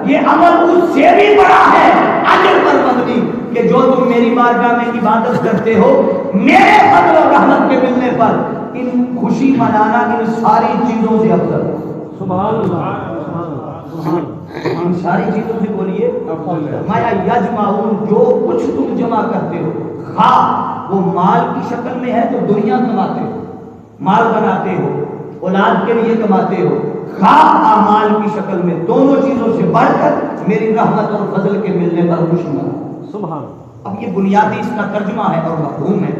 یہ عمل اس سے بھی بڑا ہے اجر پر مبنی کہ جو تم میری بارگاہ میں عبادت کرتے ہو میرے فضل و رحمت کے ملنے پر ان خوشی منانا ان ساری چیزوں سے افضل. سبحان اللہ. ان ساری چیزوں سے بولیے مایا یجمعون، جو کچھ تم جمع کرتے ہو، خواہ وہ مال کی شکل میں ہے تو دنیا کماتے ہو، مال بناتے ہو، اولاد کے لیے کماتے ہو، خواہ اعمال کی شکل میں، دونوں چیزوں سے بڑھ کر میری رحمت اور فضل کے ملنے پر خوشی مناؤ. سبحان. اب یہ بنیادی اس کا ترجمہ ہے اور مفہوم ہے.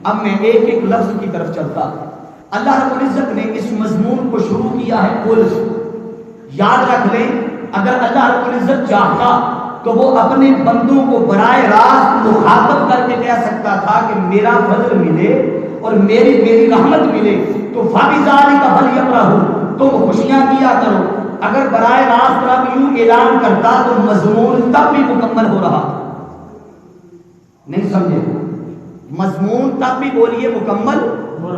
اب میں ایک ایک لفظ کی طرف چلتا. اللہ رب العزت نے اس مضمون کو شروع کیا ہے قل سے. یاد رکھ لیں اگر اللہ رب العزت چاہتا تو وہ اپنے بندوں کو براہ راست مخاطب کر کے کہہ سکتا تھا کہ میرا فضل ملے اور میری رحمت ملے تو فَبِذَلِكَ فَلْيَفْرَحُوا، تم خوشیاں کیا کرو. اگر براہ راست رب یوں اعلان کرتا تو مضمون تب بھی مکمل ہو رہا. نہیں سمجھے؟ مضمون تب بھی بولیے مکمل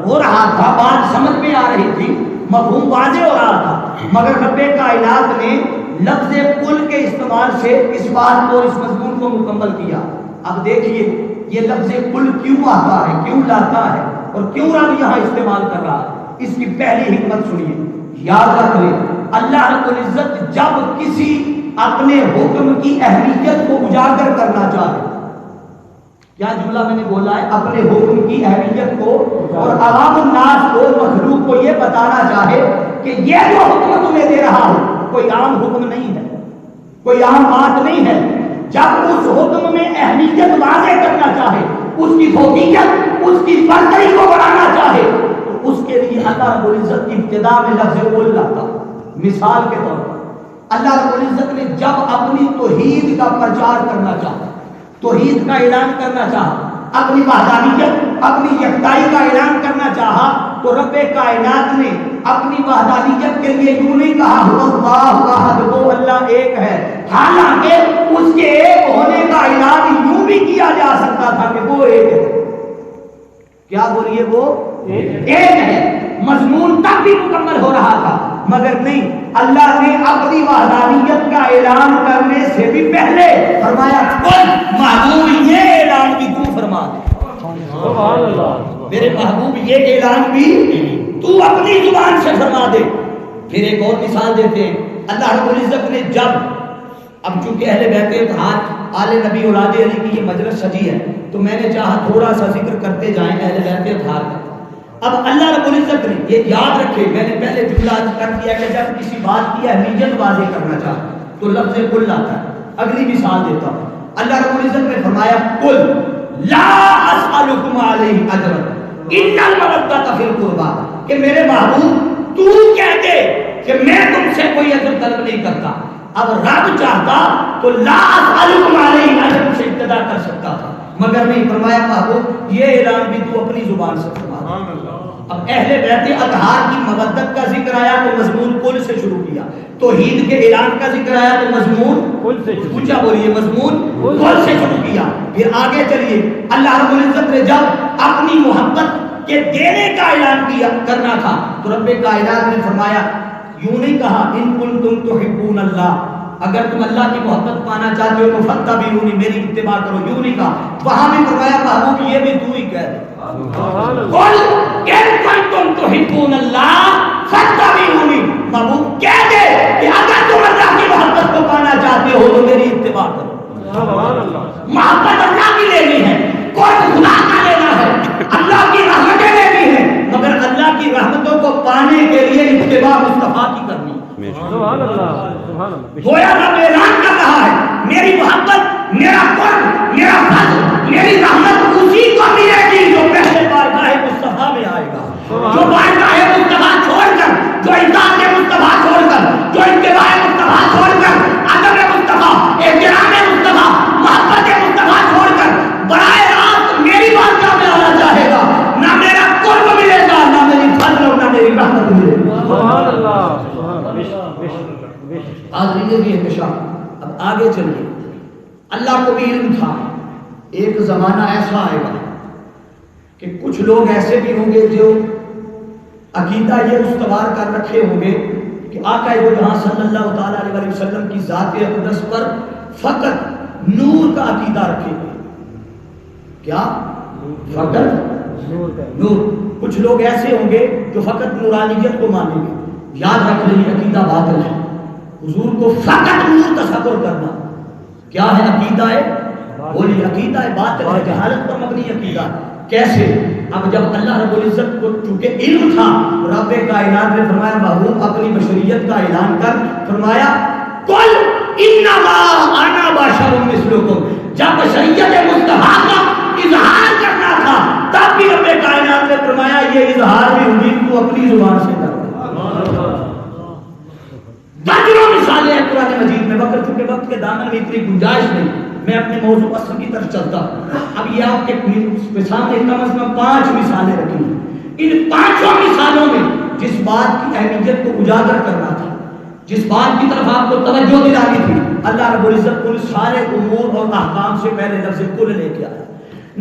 ہو رہا تھا، بات سمجھ میں آ رہی تھی، مفہوم واضح ہو رہا تھا، مگر رب کائنات نے لفظ کل کے استعمال سے اس بات کو، اس مضمون کو مکمل کیا. اب دیکھیے یہ لفظ کل کیوں آتا ہے، کیوں لاتا ہے اور کیوں رب یہاں استعمال کر رہا ہے. اس کی پہلی حکمت سنیے. یاد رکھ لیں اللہ رب العزت جب کسی اپنے حکم کی اہمیت کو اجاگر کرنا چاہے، کیا جملہ میں نے بولا ہے، اپنے حکم کی اہمیت کو اور عوام الناس کو، مخلوق کو یہ بتانا چاہے کہ یہ جو حکم تمہیں دے رہا ہوں کوئی عام حکم نہیں ہے، کوئی عام بات نہیں ہے. جب اس حکم میں اہمیت واضح کرنا چاہے، اس کی فوقیت، اس کی برتری کو بڑھانا چاہے تو اس کے لیے اللہ رب العزت کی ابتدا میں لفظ قل لاتا. مثال کے طور پر اللہ رب العزت نے جب اپنی توحید کا پرچار کرنا چاہا، توحید کا اعلان کرنا چاہا، اپنی وحدانیت، اپنی یکتائی کا اعلان کرنا چاہا تو رب کائنات نے اپنی وحدانیت کے لیے یوں نہیں کہا اللہ احد، وہ اللہ ایک ہے. حالانکہ اس کے ایک ہونے کا اعلان یوں بھی کیا جا سکتا تھا کہ وہ ایک ہے. کیا بولیے؟ وہ ایک ہے. مضمون تب بھی مکمل ہو رہا تھا، مگر نہیں، اللہ نے اپنی وحدانیت کا اعلان کرنے سے بھی پہلے فرمایا قل، محبوب یہ اعلان بھی تو فرما دے. سبحان اللہ. میرے محبوب یہ اعلان بھی تو اپنی زبان سے فرما دے. پھر ایک اور مثال دیتے ہیں. اللہ رب العزت نے جب، اب چونکہ اہل بیت اطہار آل نبی اولاد علی کی یہ مجلس سجی ہے تو میں نے چاہا تھوڑا سا ذکر کرتے جائیں اہل بیت اطہار کا. اب اللہ رب العزت نے یہ یاد رکھے، میں نے پہلے جملہ کر دیا کہ جب کسی بات کی اہمیت واضح کرنا چاہے تو لفظ قل آتا ہے. اگلی مثال دیتا ہوں. اللہ رب العزت نے فرمایا قل لا اسألکم علیہ اجرا ان المودۃ فی القربی، کہ میرے محبوب تو کہہ دے کہ میں تم سے کوئی اجر طلب نہیں کرتا. اب رب چاہتا تو لا اسألکم علیہ اجر سے ابتدا کر سکتا تھا، مگر نہیں، فرمایا محبوب یہ اعلان بھی تو اپنی زبان سے فرما. اب اہل بیت اطہار کی مودت کا ذکر آیا تو مضمون قل سے شروع کیا، توحید کے اعلان کا ذکر آیا تو مضمون قل سے اونچا بولیے، مضمون قل سے شروع کیا. پھر آگے چلیے، اللہ رب العزت نے جب اپنی محبت کے دینے کا اعلان کیا کرنا تھا تو رب کائنات نے فرمایا، یوں نہیں کہا ان کنتم تحبون اللہ، اگر تم اللہ کی محبت پانا چاہتے ہو تو فاتبعونی، میری اتباع کرو، یوں نہیں کہا. وہاں بھی فرمایا محبوب یہ بھی تو ہی کہہ دے، قل ان کنتم تحبون اللہ فاتبعونی، محبوب کہہ دے کہ اگر تم اللہ کی محبت کو پانا چاہتے ہو تو میری اتباع کرو. محبت اللہ کی لینی ہے، کوئی خدا کا لینا ہے، اللہ کی رحمتیں لینی ہے، مگر اللہ کی رحمتوں کو پانے کے لیے اتباع مصطفیٰ کی کرنی. سبحان اللہ. سبحان اللہ. گویا رب اعلان کر رہا ہے میری محبت، میرا قرب، میرا فضل، میری رحمت اسی کو ملے گی جو پہلے بارگاہ مصطفیٰ میں آئے گا، جو بارگاہ مصطفیٰ چھوڑ کر، جو اطاعت مصطفیٰ چھوڑ کر، جو اتباع مصطفیٰ چھوڑ کر، ادب مصطفیٰ، احترام مصطفیٰ، محبت مصطفیٰ چھوڑ کر براہ راست میری بارگاہ میں آنا چاہے گا، نہ میرا قرب ملے گا، نہ میری فضل اور نہ میری رحمت ملے گی. سبحان اللہ. حاضرین کی احتشام. اب آگے چلیے. اللہ کو بھی علم تھا ایک زمانہ ایسا آئے گا کہ کچھ لوگ ایسے بھی ہوں گے جو عقیدہ یہ استوار کر رکھے ہوں گے کہ آقا دو جہاں صلی اللہ تعالیٰ علیہ وسلم کی ذات اقدس پر فقط نور کا عقیدہ رکھے گئے. کیا؟ فقط نور. کچھ لوگ ایسے ہوں گے جو فقط نورانیت کو مانیں گے. یاد رکھ لیں عقیدہ باطل ہے. حضور کو فقط نور تصور کرنا کیا ہے؟ عقیدہ ہے. بولی عقیدہ ہے باطل ہے، جہالت پر مبنی عقیدہ. کیسے؟ اب جب اللہ رب العزت کو چونکہ علم تھا، رب کائنات نے فرمایا محبوب اپنی بشریت کا اعلان کر، فرمایا قل انما انا بشر مثلکم. جب بشریت مصطفیٰ کا اظہار کرنا تھا تب بھی رب کائنات نے فرمایا یہ اظہار بھی حبیب کو اپنی زبان سے کرنا. درجنوں مثالیں ہیں قرآن مجید میں. وقت چونکہ وقت کے دامن میں اتنی گنجائش نہیں، میں اپنے موضوع اصل کی طرف چلتا ہوں. اب یہ آپ کے سامنے کم از کم 5 مثالیں رکھی ہیں. ان 5 مثالوں میں جس بات کی اہمیت کو اجاگر کرنا تھا، جس بات کی طرف آپ کو توجہ دلانی تھی، اللہ رب العزت کل سارے امور اور احکام سے پہلے لفظ کل لے کے آیا.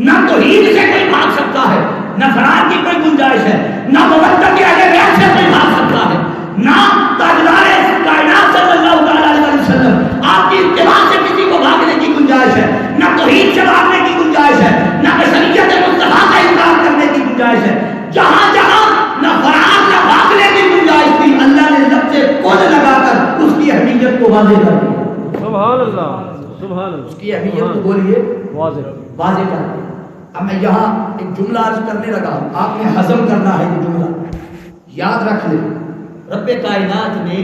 نہ توحید سے کوئی بھاگ سکتا ہے، نہ فرار کی کوئی گنجائش ہے، نہ مودت کے اہل بیت سے کوئی بھاگ سکتا ہے، نہ تاجدار کائنات صلی اللہ تعالیٰ علیہ وسلم آپ کی اتباع سے کسی کو بھاگنے کی گنجائش ہے، نہ توحید سے بھاگنے کی گنجائش ہے، نہ بشریت مصطفیٰ کا انکار کرنے کی گنجائش ہے. جہاں جہاں نہ فرار نہ بھاگنے کی گنجائش تھی، اللہ نے لفظ کل لگا کر اس کی اہمیت کو واضح کر دیا. سبحان اللہ سبحان اللہ. اس کی اہمیت کو بولیے واضح کر دیا. اب میں یہاں ایک جملہ عرض کرنے لگا ہوں، آپ نے ہضم کرنا ہے یہ جملہ. یاد رکھ لیں رب کائنات نے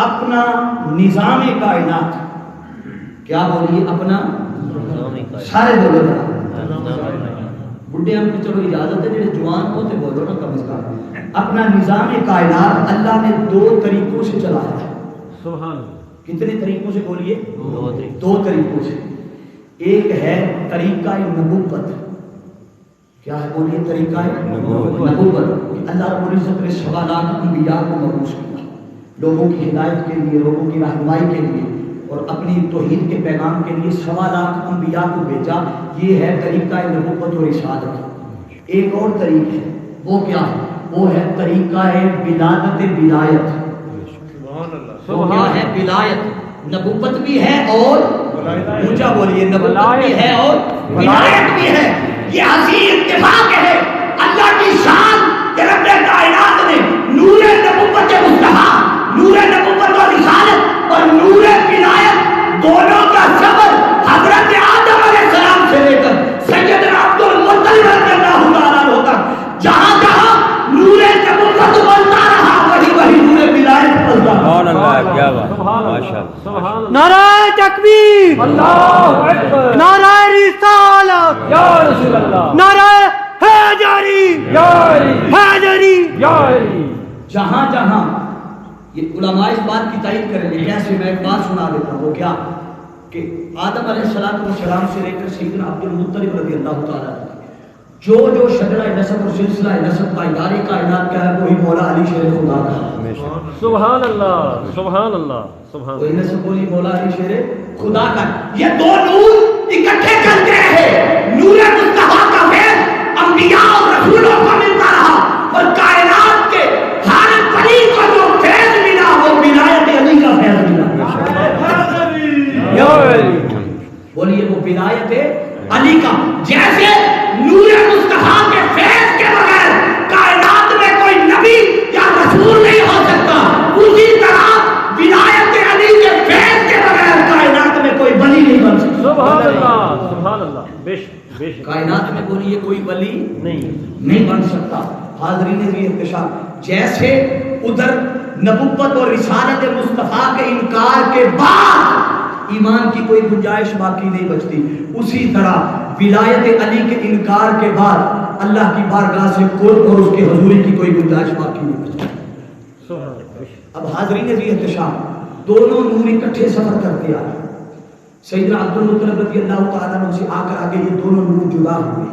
اپنا نظام کائنات، کیا بولیے؟ اپنا سارے بولو ذرا، بڈھے ہم کو چلو اجازت ہے، جڑے جوان ہوتے بولو نا کم از کم. اپنا نظام کائنات اللہ نے 2 طریقوں سے چلایا ہے. سبحان اللہ. کتنے طریقوں سے بولیے؟ 2 طریقوں سے. ایک ہے طریقہ نبوت. کیا ہے بولیے؟ طریقہ نبوت. اللہ رب العزت نے 1.25 لاکھ انبیاء کو مبعوث کیا لوگوں کی ہدایت کے لیے، لوگوں کی رہنمائی کے لیے، اور اپنی توحید کے پیغام کے لیے 1.25 لاکھ انبیاء کو بھیجا. یہ ہے طریقہ نبوت و رسالت. ایک اور طریقہ ہے، وہ کیا ہے؟ وہ ہے طریقہ ولادت ولایت. وہ کیا ہے؟ ولایت. نبوت بھی ہے اور اونچا بولیے، نبوت بھی ہے اور ولایت بھی ہے. یہ عظیم اتفاق ہے اللہ کی شان کہ رب کائنات نے نور نبوت مصطفیٰ، نور نبوت و رسالت اور نور ولایت دونوں کا سفر حضرت آدم علیہ السلام سے لے کر سیدنا عبد المطلب رضی اللہ تعالیٰ عنہ تک جہاں جہاں نور نبوت بنتا رہا وہی نور ولایت بنتا رہا. سبحان اللہ. کیا بات، ماشاءاللہ. نعرہ تکبیر، اللہ اکبر، نعرہ رسالت یا رسول اللہ، نعرہ حیدری یا حیدری یا حیدری. جہاں جہاں یہ علماء اس بات کی تائید کریں گے. کیسے؟ میں ایک بات سنا دیتا ہوں. وہ کیا کہ آدم علیہ السلام سے لے کر سیدنا عبد المطلب رضی اللہ تعالیٰ عنہ جو شجرہ نسب اور سلسلہ نسب کا ادارے کائنات کا ہے وہی مولا علی شیر خدا کا ہے. سبحان اللہ سبحان اللہ سبحان وہی نسب بولی مولا علی شیر خدا کا. یہ 2 نور اکٹھے چلتے رہے. نور مصطفیٰ کا فیض انبیاء اور رسولوں کو ملتا رہا اور کائنات کے ہر ولی کو جو فیض ملا وہ ولایت علی کا فیض ملا. بولیے وہ ولایت علی کا. جیسے نور مصطفیٰ کے فیض کے بغیر کائنات میں کوئی نبی یا رسول نہیں ہو سکتا، اسی طرح ولایت علی کے فیض کے بغیر کائنات میں کوئی ولی نہیں بن سکتا. سبحان اللہ سبحان اللہ. بے شک کائنات میں بولیے کوئی ولی نہیں بن سکتا. حاضرین بھی انتشار جیسے ادھر نبوت اور رسالت مصطفیٰ کے انکار کے بعد ایمان کی کوئی گنجائش باقی نہیں بچتی، اسی طرح ولایت علی کے انکار کے بعد اللہ کی بارگاہ سے قرب اور اس کے حضوری کی کوئی گنجائش باقی نہیں بچتی. اب حاضرین بھی انتشار دونوں نور اکٹھے سفر کرتے آئے. سیدنا عبد المطلب رضی اللہ تعالیٰ عنہ سے آ کر آگے یہ دونوں نور جدا ہوئے.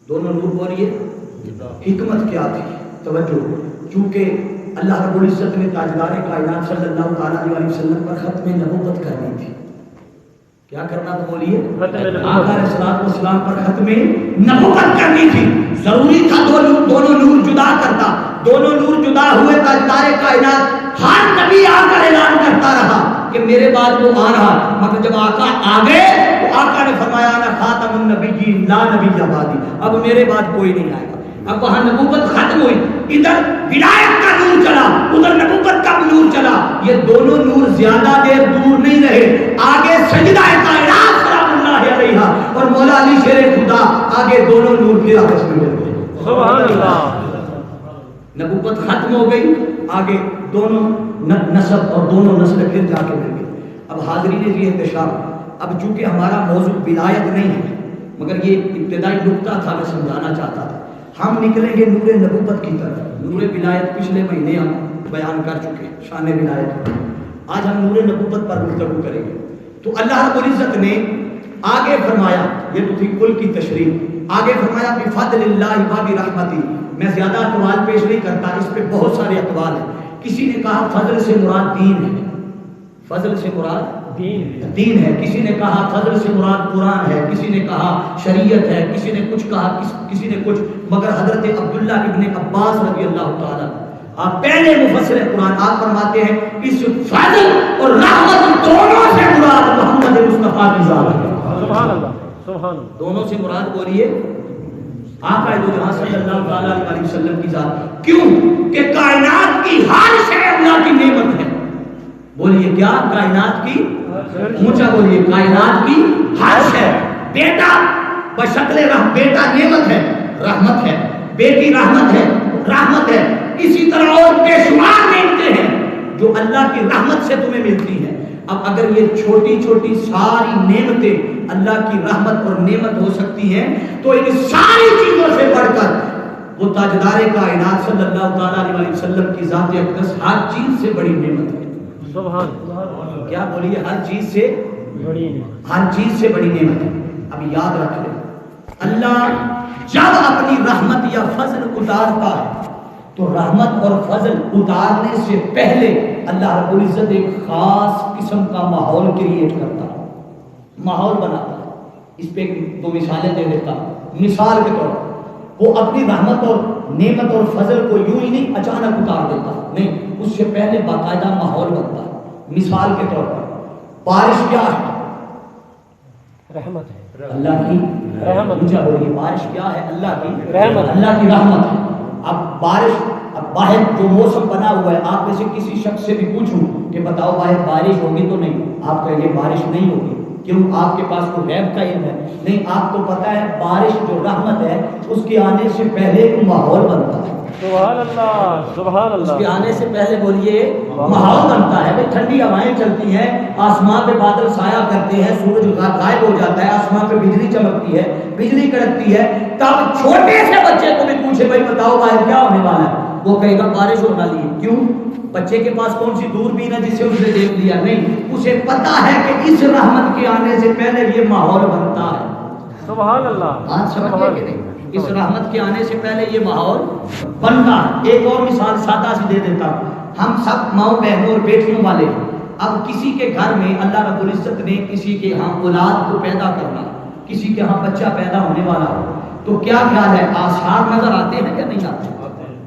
دونوں نور بولیے حکمت کیا تھی؟ توجہ. چونکہ اللہ رب العزت نے تاجدار کائنات صلی اللہ تعالیٰ علیہ وسلم پر ختم نبوت کرنی تھی. کیا کرنا تھا بولیے؟ آقا علیہ السلام پر ختم نبوت کرنی تھی. ضروری تھا دونوں نور جدا کرتا. دونوں نور جدا ہوئے تاجدار کائنات میرے بعد وہ آ رہا، مگر جب آقا آ گئے تو آقا نے فرمایا انا خاتم النبیین لا نبی بعدی، اب میرے بعد کوئی نہیں آئے گا۔ اب وہاں نبوت ختم ہوئی، ادھر ولایت کا نور چلا، ادھر نبوت کا نور چلا، یہ دونوں نور زیادہ دیر دور نہیں رہے، آگے سجدہ کائنات سلام اللہ علیہ اور مولا علی شیر خدا، آگے دونوں نور پھر آپس میں مل گئے۔ سبحان اللہ۔ نبوت ختم ہو گئی، آگے دونوں نسب اور دونوں نسل پھر جا کے مل گئے۔ اب حاضرین یہ احتشام، اب چونکہ ہمارا موضوع ولایت نہیں ہے، مگر یہ ابتدائی نقطہ تھا، میں سمجھانا چاہتا تھا، ہم نکلیں گے نور نبوت کی طرف۔ نور ولایت پچھلے مہینے ہم بیان کر چکے، شان ولایت، آج ہم نور نبوت پر گفتگو کریں گے۔ تو اللہ رب العزت نے آگے فرمایا، یہ تو تھی کل کی تشریح، آگے فرمایا بفضل اللہ و برحمتہ۔ میں زیادہ اقوال پیش نہیں کرتا، اس پہ بہت سارے اقوال ہیں۔ کسی نے کہا فضل سے مراد دین ہے، فضل سے مراد دین ہے، کسی نے کہا فضل سے مراد قرآن ہے، کسی نے کہا شریعت ہے، کسی نے کچھ کہا، کسی نے کچھ، مگر حضرت عبداللہ ابن عباس رضی اللہ تعالیٰ آپ پہلے مفسر قرآن، آپ فرماتے ہیں اس فضل اور رحمت دونوں سے مراد محمد مصطفیٰ کی ذات ہے۔ سبحان اللہ، سبحان اللہ۔ دونوں سے مراد بولیے آقا دو جہاں صلی اللہ تعالیٰ علیہ وسلم کی ذات۔ کیوں کہ کائنات کی ہر شے اللہ کی نعمت ہے۔ بولیے کیا؟ کائنات کی، اونچا بولیے، کائنات کی ہر شے۔ بیٹا بشکل بیٹا نعمت ہے، رحمت ہے، بیٹی رحمت ہے، رحمت ہے۔ اسی طرح اور بے شمار نعمتیں ہیں جو اللہ کی رحمت سے تمہیں ملتی ہیں۔ اب اگر یہ چھوٹی چھوٹی ساری نعمتیں اللہ کی رحمت اور نعمت ہو سکتی ہیں، تو ان ساری چیزوں سے بڑھ کر وہ تاجدار کائنات صلی اللہ تعالیٰ علیہ وسلم کی ذات اقدس ہر چیز سے بڑی نعمت ہے۔ سبحان، کیا بولیے؟ ہر چیز سے بڑی، ہر چیز سے بڑی نعمت ہے۔ اب یاد رکھ لیں، اللہ جب اپنی رحمت یا فضل اتارتا ہے تو رحمت اور فضل اتارنے سے پہلے اللہ رب العزت ایک خاص قسم کا ماحول کریٹ کرتا ہے، ماحول بناتا ہے۔ اس پہ دو مثالیں دے دیتا ہوں۔ مثال کے طور پر وہ اپنی رحمت اور نعمت اور فضل کو یوں ہی نہیں اچانک اتار دیتا، نہیں، اس سے پہلے باقاعدہ ماحول بنتا ہے۔ مثال کے طور پر بارش کیا ہے؟ رحمت ہے، اللہ کی رحمت۔ مجھے بولیے بارش کیا ہے؟ اللہ کی رحمت، اللہ کی رحمت ہے۔ اب بارش، اب باہر جو موسم بنا ہوا ہے، آپ میں سے کسی شخص سے بھی پوچھوں کہ بتاؤ باہر بارش ہوگی تو نہیں، آپ کہیں گے بارش نہیں ہوگی۔ کیوں؟ آپ کے پاس کوئی غیب کا علم ہے؟ نہیں، آپ کو پتا ہے بارش جو رحمت ہے اس کے آنے سے پہلے ایک ماحول بنتا ہے۔ سبحان اللہ، سبحان اس کے اللہ۔ آنے سے پہلے بولیے ماحول بنتا ہے۔ ٹھنڈی ہوائیں چلتی ہیں، آسمان پہ بادل سایہ کرتے ہیں، سورج غائب ہو جاتا ہے، آسمان پہ بجلی چمکتی ہے، بجلی کڑکتی ہے، تب چھوٹے سے بچے کو بھی پوچھے بھائی بتاؤ باہر کیا ہونے والا ہے، وہ کہے گا بارش ہونے والی ہے۔ کیوں؟ بچے کے پاس کون سی دوربین ہے جس سے اس نے دیکھ لیا؟ نہیں، اسے پتا ہے کہ اس رحمت کے آنے سے پہلے یہ ماحول بنتا ہے۔ سبحان اللہ، بات سمجھ گئے کہ نہیں؟ اس رحمت کے آنے سے پہلے یہ ماحول بنتا ہے۔ ایک اور مثال سادہ سی دے دیتا ہوں۔ ہم سب ماؤں بہنوں اور بیٹیوں والے ہیں۔ اب کسی کے گھر میں اللہ رب العزت نے کسی کے ہاں اولاد کو پیدا کرنا، کسی کے ہاں بچہ پیدا ہونے والا ہو، تو کیا خیال ہے؟ آثار نظر آتے ہیں یا نہیں آتے؟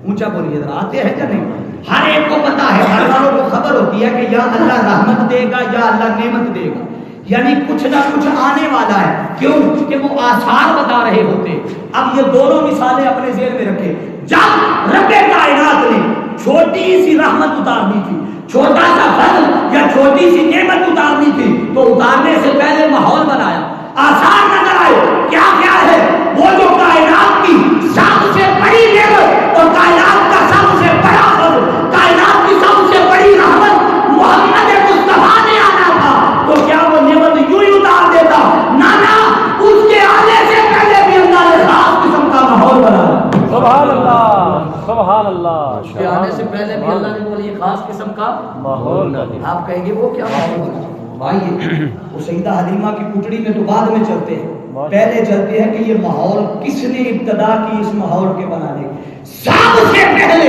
اونچا بولیے ذرا، آتے ہیں یا نہیں؟ ہر ایک کو پتا ہے، ہر والوں کو خبر ہوتی ہے کہ یا اللہ رحمت دے گا یا اللہ نعمت دے گا، یعنی کچھ نہ کچھ آنے والا ہے۔ کیوں کہ وہ آثار بتا رہے ہوتے۔ اب یہ دونوں مثالیں اپنے ذہن میں رکھیں۔ جب رب کائنات نے چھوٹی سی رحمت اتارنی تھی، چھوٹا سا فضل یا چھوٹی سی نعمت اتارنی تھی، تو اتارنے سے پہلے ماحول بنایا، آثار نظر آئے۔ کیا کیا ہے؟ وہ جو کائنات کی سب سے بڑی نعمت اور کائنات کا سب سے بڑا فضل، کائنات کی سب سے بڑی رحمت محمد مصطفیٰ نے آنا تھا، تو کیا وہ نعمت یوں ہی اتار دیتا؟ نانا، اس کے آنے سے پہلے بھی اللہ نے خاص قسم کا ماحول بنایا۔ سبحان اللہ، سبحان اللہ۔ اس کے آنے سے پہلے بھی اللہ نے بولی خاص قسم کا ماحول۔ آپ کہیں گے وہ کیا ماحول بنا؟ آئیے وہ سیدہ حلیمہ کی کٹڑی میں تو بعد میں چلتے ہیں، پہلے چلتے ہیں کہ یہ ماحول کس نے ابتدا کی اس ماحول کے بنانے کی۔ سب سے پہلے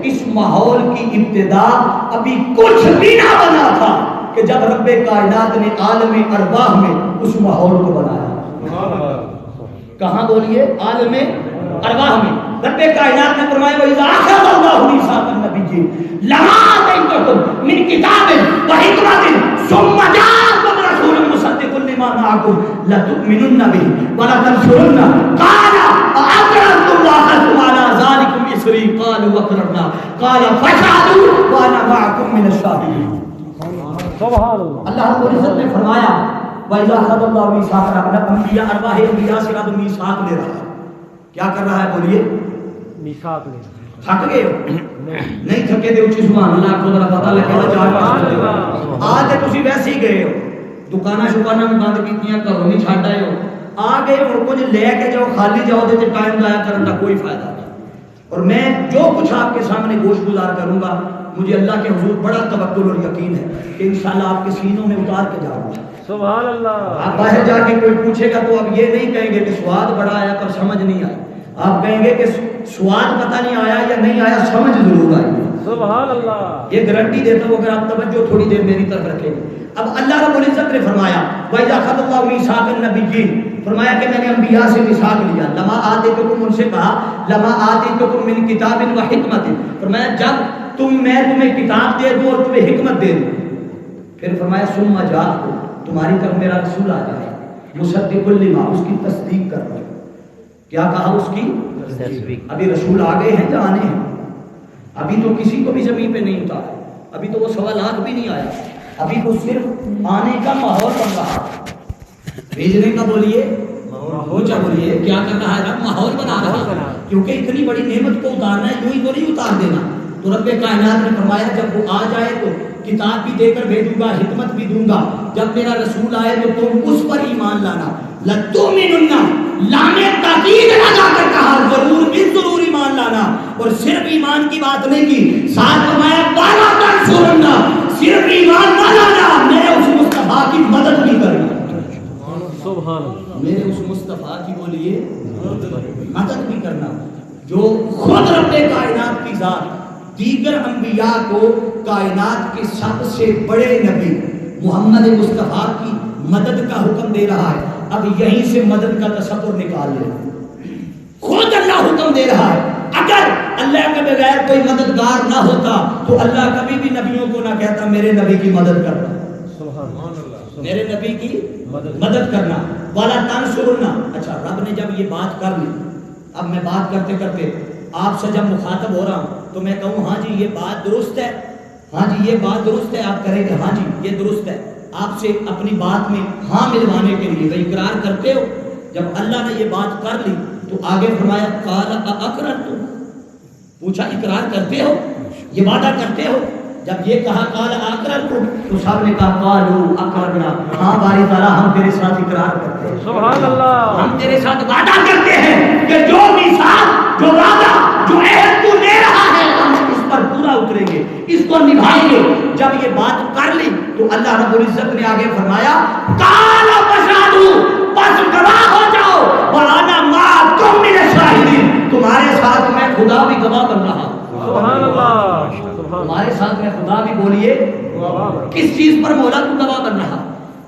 اس ماحول کی ابتدا ابھی کچھ بھی نہ بنا تھا کہ جب رب کائنات نے عالم ارواح میں اس ماحول کو بنایا۔ کہاں بولیے؟ عالم ارواح میں رب کائنات نے فرمایا وَإِذَا أَخَذَ اللَّهُ مِيثَاقَ النَّبِيِّينَ لَمَا آتَيْتُكُم مِّن كِتَابٍ وَحِكْمَةٍ ثم جاءكم رسول مصدق لما معكم لتؤمنن به ولتنصرنه قال أأقررتم وأخذتم على ذلكم إصري قالوا أقررنا قال فاشهدوا وأنا معكم من الشاهدين. سبحان اللہ. اللہ رب العزت نے فرمایا وَإِذَا أَخَذَ اللَّهُ مِيثَاقَ انبیاء ارواح انبیاء سے رب میثاق لے رہا ہے. کیا کر رہا ہے بولیے؟ میثاق لے. تھک گئے ہو؟ نہیں تھکے دے اچھی سبحان اللہ کو ذرا پتہ لگے گا چار آج تسی ویسے ہی گئے ہو دکاناں شکاناں میں بند کیتیاں گھروں نہیں چھڈ آئے ہو آ گئے ہو کچھ لے کے جاؤ خالی جاؤ تے ٹائم ضائع کرنے کا کوئی فائدہ نہیں. اور میں جو کچھ آپ کے سامنے گوش گزار کروں گا مجھے اللہ کے حضور بڑا توکل اور یقین ہے کہ انشاءاللہ آپ کے سینوں میں اتار کے جاؤں گا. سبحان اللہ. آپ باہر جا کے کوئی پوچھے گا تو اب یہ نہیں کہیں گے کہ سواد بڑا آیا پر سمجھ نہیں آیا. آپ کہیں گے کہ سواد پتہ نہیں آیا یا نہیں آیا سمجھ ضرور آئی. سبحان اللہ. یہ گارنٹی دیتا ہوں اگر آپ توجہ تھوڑی دیر میری طرف رکھیں گے. اب اللہ رب العزت نے فرمایا وَإِذَا أَخَذَ اللَّهُ مِيثَاقَ النَّبِيِّينَ فرمایا کہ میں نے انبیاء سے میثاق لیا. لما آتیتکم ان سے کہا لما آتیتکم من کتاب و حکمت فرمایا جب میں تمہیں کتاب دے دوں اور تمہیں حکمت دے دوں. پھر فرمایا ثم جاءکم تمہاری طرف میرا رسول آ جائے مصدق لما اس کی تصدیق کر رہا. کیا کہا اس کی تصدیق. ابھی رسول آ گئے ہیں جانے ہیں ابھی تو کسی کو بھی زمین پہ نہیں اتارا ابھی تو وہ 1.25 لاکھ بھی نہیں آیا ابھی تو صرف آنے کا ماحول بن رہا بھیجنے کا بولیے اونچا بولیے کیا کر رہا ہے رب ماحول بنا رہا ہے کیونکہ اتنی بڑی نعمت کو اتارنا ہے یوں ہی تو نہیں اتار دینا. تو رب کائنات نے فرمایا جب وہ آ جائے تو کتاب بھی دے کر بھیجوں گا حکمت بھی دوں گا. جب میرا رسول آئے تو تم اس پر ایمان لانا. لَتُؤْمِنُنَّ لانے تاکید لگا کر کہا ضرور بھی ضرور ایمان لانا اور صرف ایمان کی بات نہیں کی ساتھ فرمایا وَلَا تَنْصُرُنَّ صرف ایمان نہ لانا میرے اس مصطفیٰ کی مدد بھی کرنا. سبحان اللہ. میرے اس مصطفیٰ کی بولیے مدد بھی کرنا جو خود رب کائنات کی ذات دیگر انبیاء کو کائنات کے سب سے بڑے نبی محمد مصطفیٰ کی مدد کا حکم دے رہا ہے. اب یہیں سے مدد کا تصور نکال لے خود اللہ حکم دے رہا ہے. اگر اللہ کے بغیر کوئی مددگار نہ ہوتا تو اللہ کبھی بھی نبیوں کو نہ کہتا میرے نبی کی مدد کرنا میرے نبی کی مدد کرنا والا تنصرنا. اچھا رب نے جب یہ بات کر لی اب میں بات کرتے کرتے آپ سے جب مخاطب ہو رہا ہوں تو میں کہوں ہاں جی یہ بات درست ہے ہاں جی یہ بات درست ہے آپ کریں گے ہاں جی یہ درست ہے. آپ سے اپنی بات میں ہاں ملوانے کے لیے وہ اقرار کرتے ہو. جب اللہ نے یہ بات کر لی تو آگے فرمایا قال اقررتم پوچھا اقرار کرتے ہو یہ وعدہ کرتے ہو. جب یہ کہا قال اقررتم تو سب نے کہا قالوا اقررنا ہاں باری تعالیٰ ہم تیرے ساتھ اقرار کرتے ہیں. سبحان اللہ. ہم تیرے ساتھ وعدہ کرتے ہیں کہ جو میثاق جو وعدہ جو عہد تو لے رہا ہے ہم اس پر پورا اتریں گے اس کو نبھائیں گے. جب یہ بات کر لی تو اللہ رب العزت نے آگے فرمایا قال فاشهدوا بس گواہ ہو جاؤ وانا معکم من الشاہدین تمہارے ساتھ میں خدا بھی گواہ بن رہا ہوں. سبحان اللہ. تمہارے ساتھ میں خدا بھی بولیے کس چیز پر مولا تو گواہ بن رہا.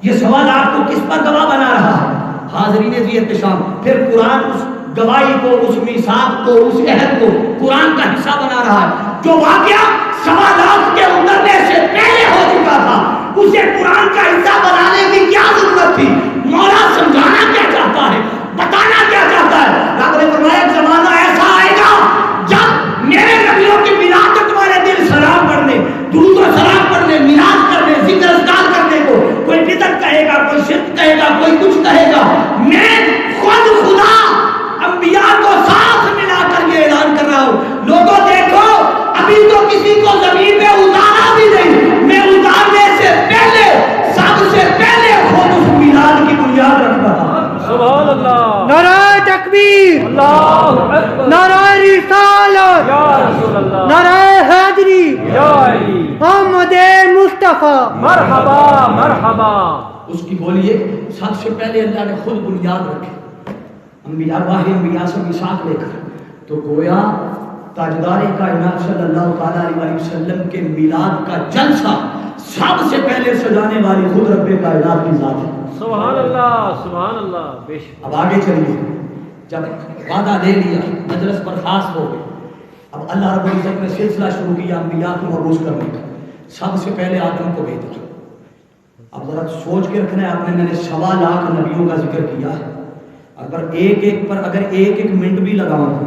یہ سوال آپ کو کس پر گواہ بنا رہا ہے حاضرین ذی احتشام. پھر قرآن اس گواہی کو اس میثاق کو اس عہد کو قرآن کا حصہ بنا رہا ہے. جو واقعہ 1.25 لاکھ کے اترنے سے پہلے ہو چکا تھا اسے قرآن کا حصہ بنانے کی کیا ضرورت تھی. مولا سمجھانا کیا چاہتا ہے بتانا کیا چاہتا ہے. رب نے فرمایا زمانہ ایسا آئے گا جب میرے نبیوں کی میلاد کو تمہارے دل سلام پڑھنے درود و سلام پڑھنے میلاد کرنے ذکر اذکار کرنے کو کوئی بدعت کہے گا کوئی شرک کہے گا کوئی کچھ کہے گا. میں خود خدا انبیاء کو ساتھ ملا کر یہ اعلان کر رہا ہوں لوگوں دیکھو ابھی تو کسی کو زمین پہ اتارا بھی نہیں میں اتارنے سے پہلے سب سے پہلے خود اس میلاد کی بنیاد رکھتا تھا. سبحان اللہ. نعرہ تکبیر اللہ اکبر. نعرہ رسالت یا رسول اللہ. نعرہ حیدری یا علی. محمد مصطفیٰ مرحبا مرحبا. اس کی بولیے سب سے پہلے اللہ نے خود بنیاد رکھی انبیاء واحد انبیاء سے میثاق لے کر. تو گویا تاجدار کائنات صلی اللہ تعالیٰ علیہ وسلم کے میلاد کا جلسہ سب سے پہلے سجانے والی خود رب کائنات کی ذات ہے. سبحان اللہ سبحان اللہ. اب آگے چلیے جب وعدہ لے لیا مجلس برخاست ہو گئی اب اللہ رب العزت نے سلسلہ شروع کیا انبیاء کو مبعوث کرنے کا. سب سے پہلے آدم کو بھیجا اب ذرا سوچ کے رکھنا ہے آپ نے، میں نے 1.25 لاکھ نبیوں کا ذکر کیا ہے، اگر ایک ایک پر اگر ایک ایک منٹ بھی لگاؤں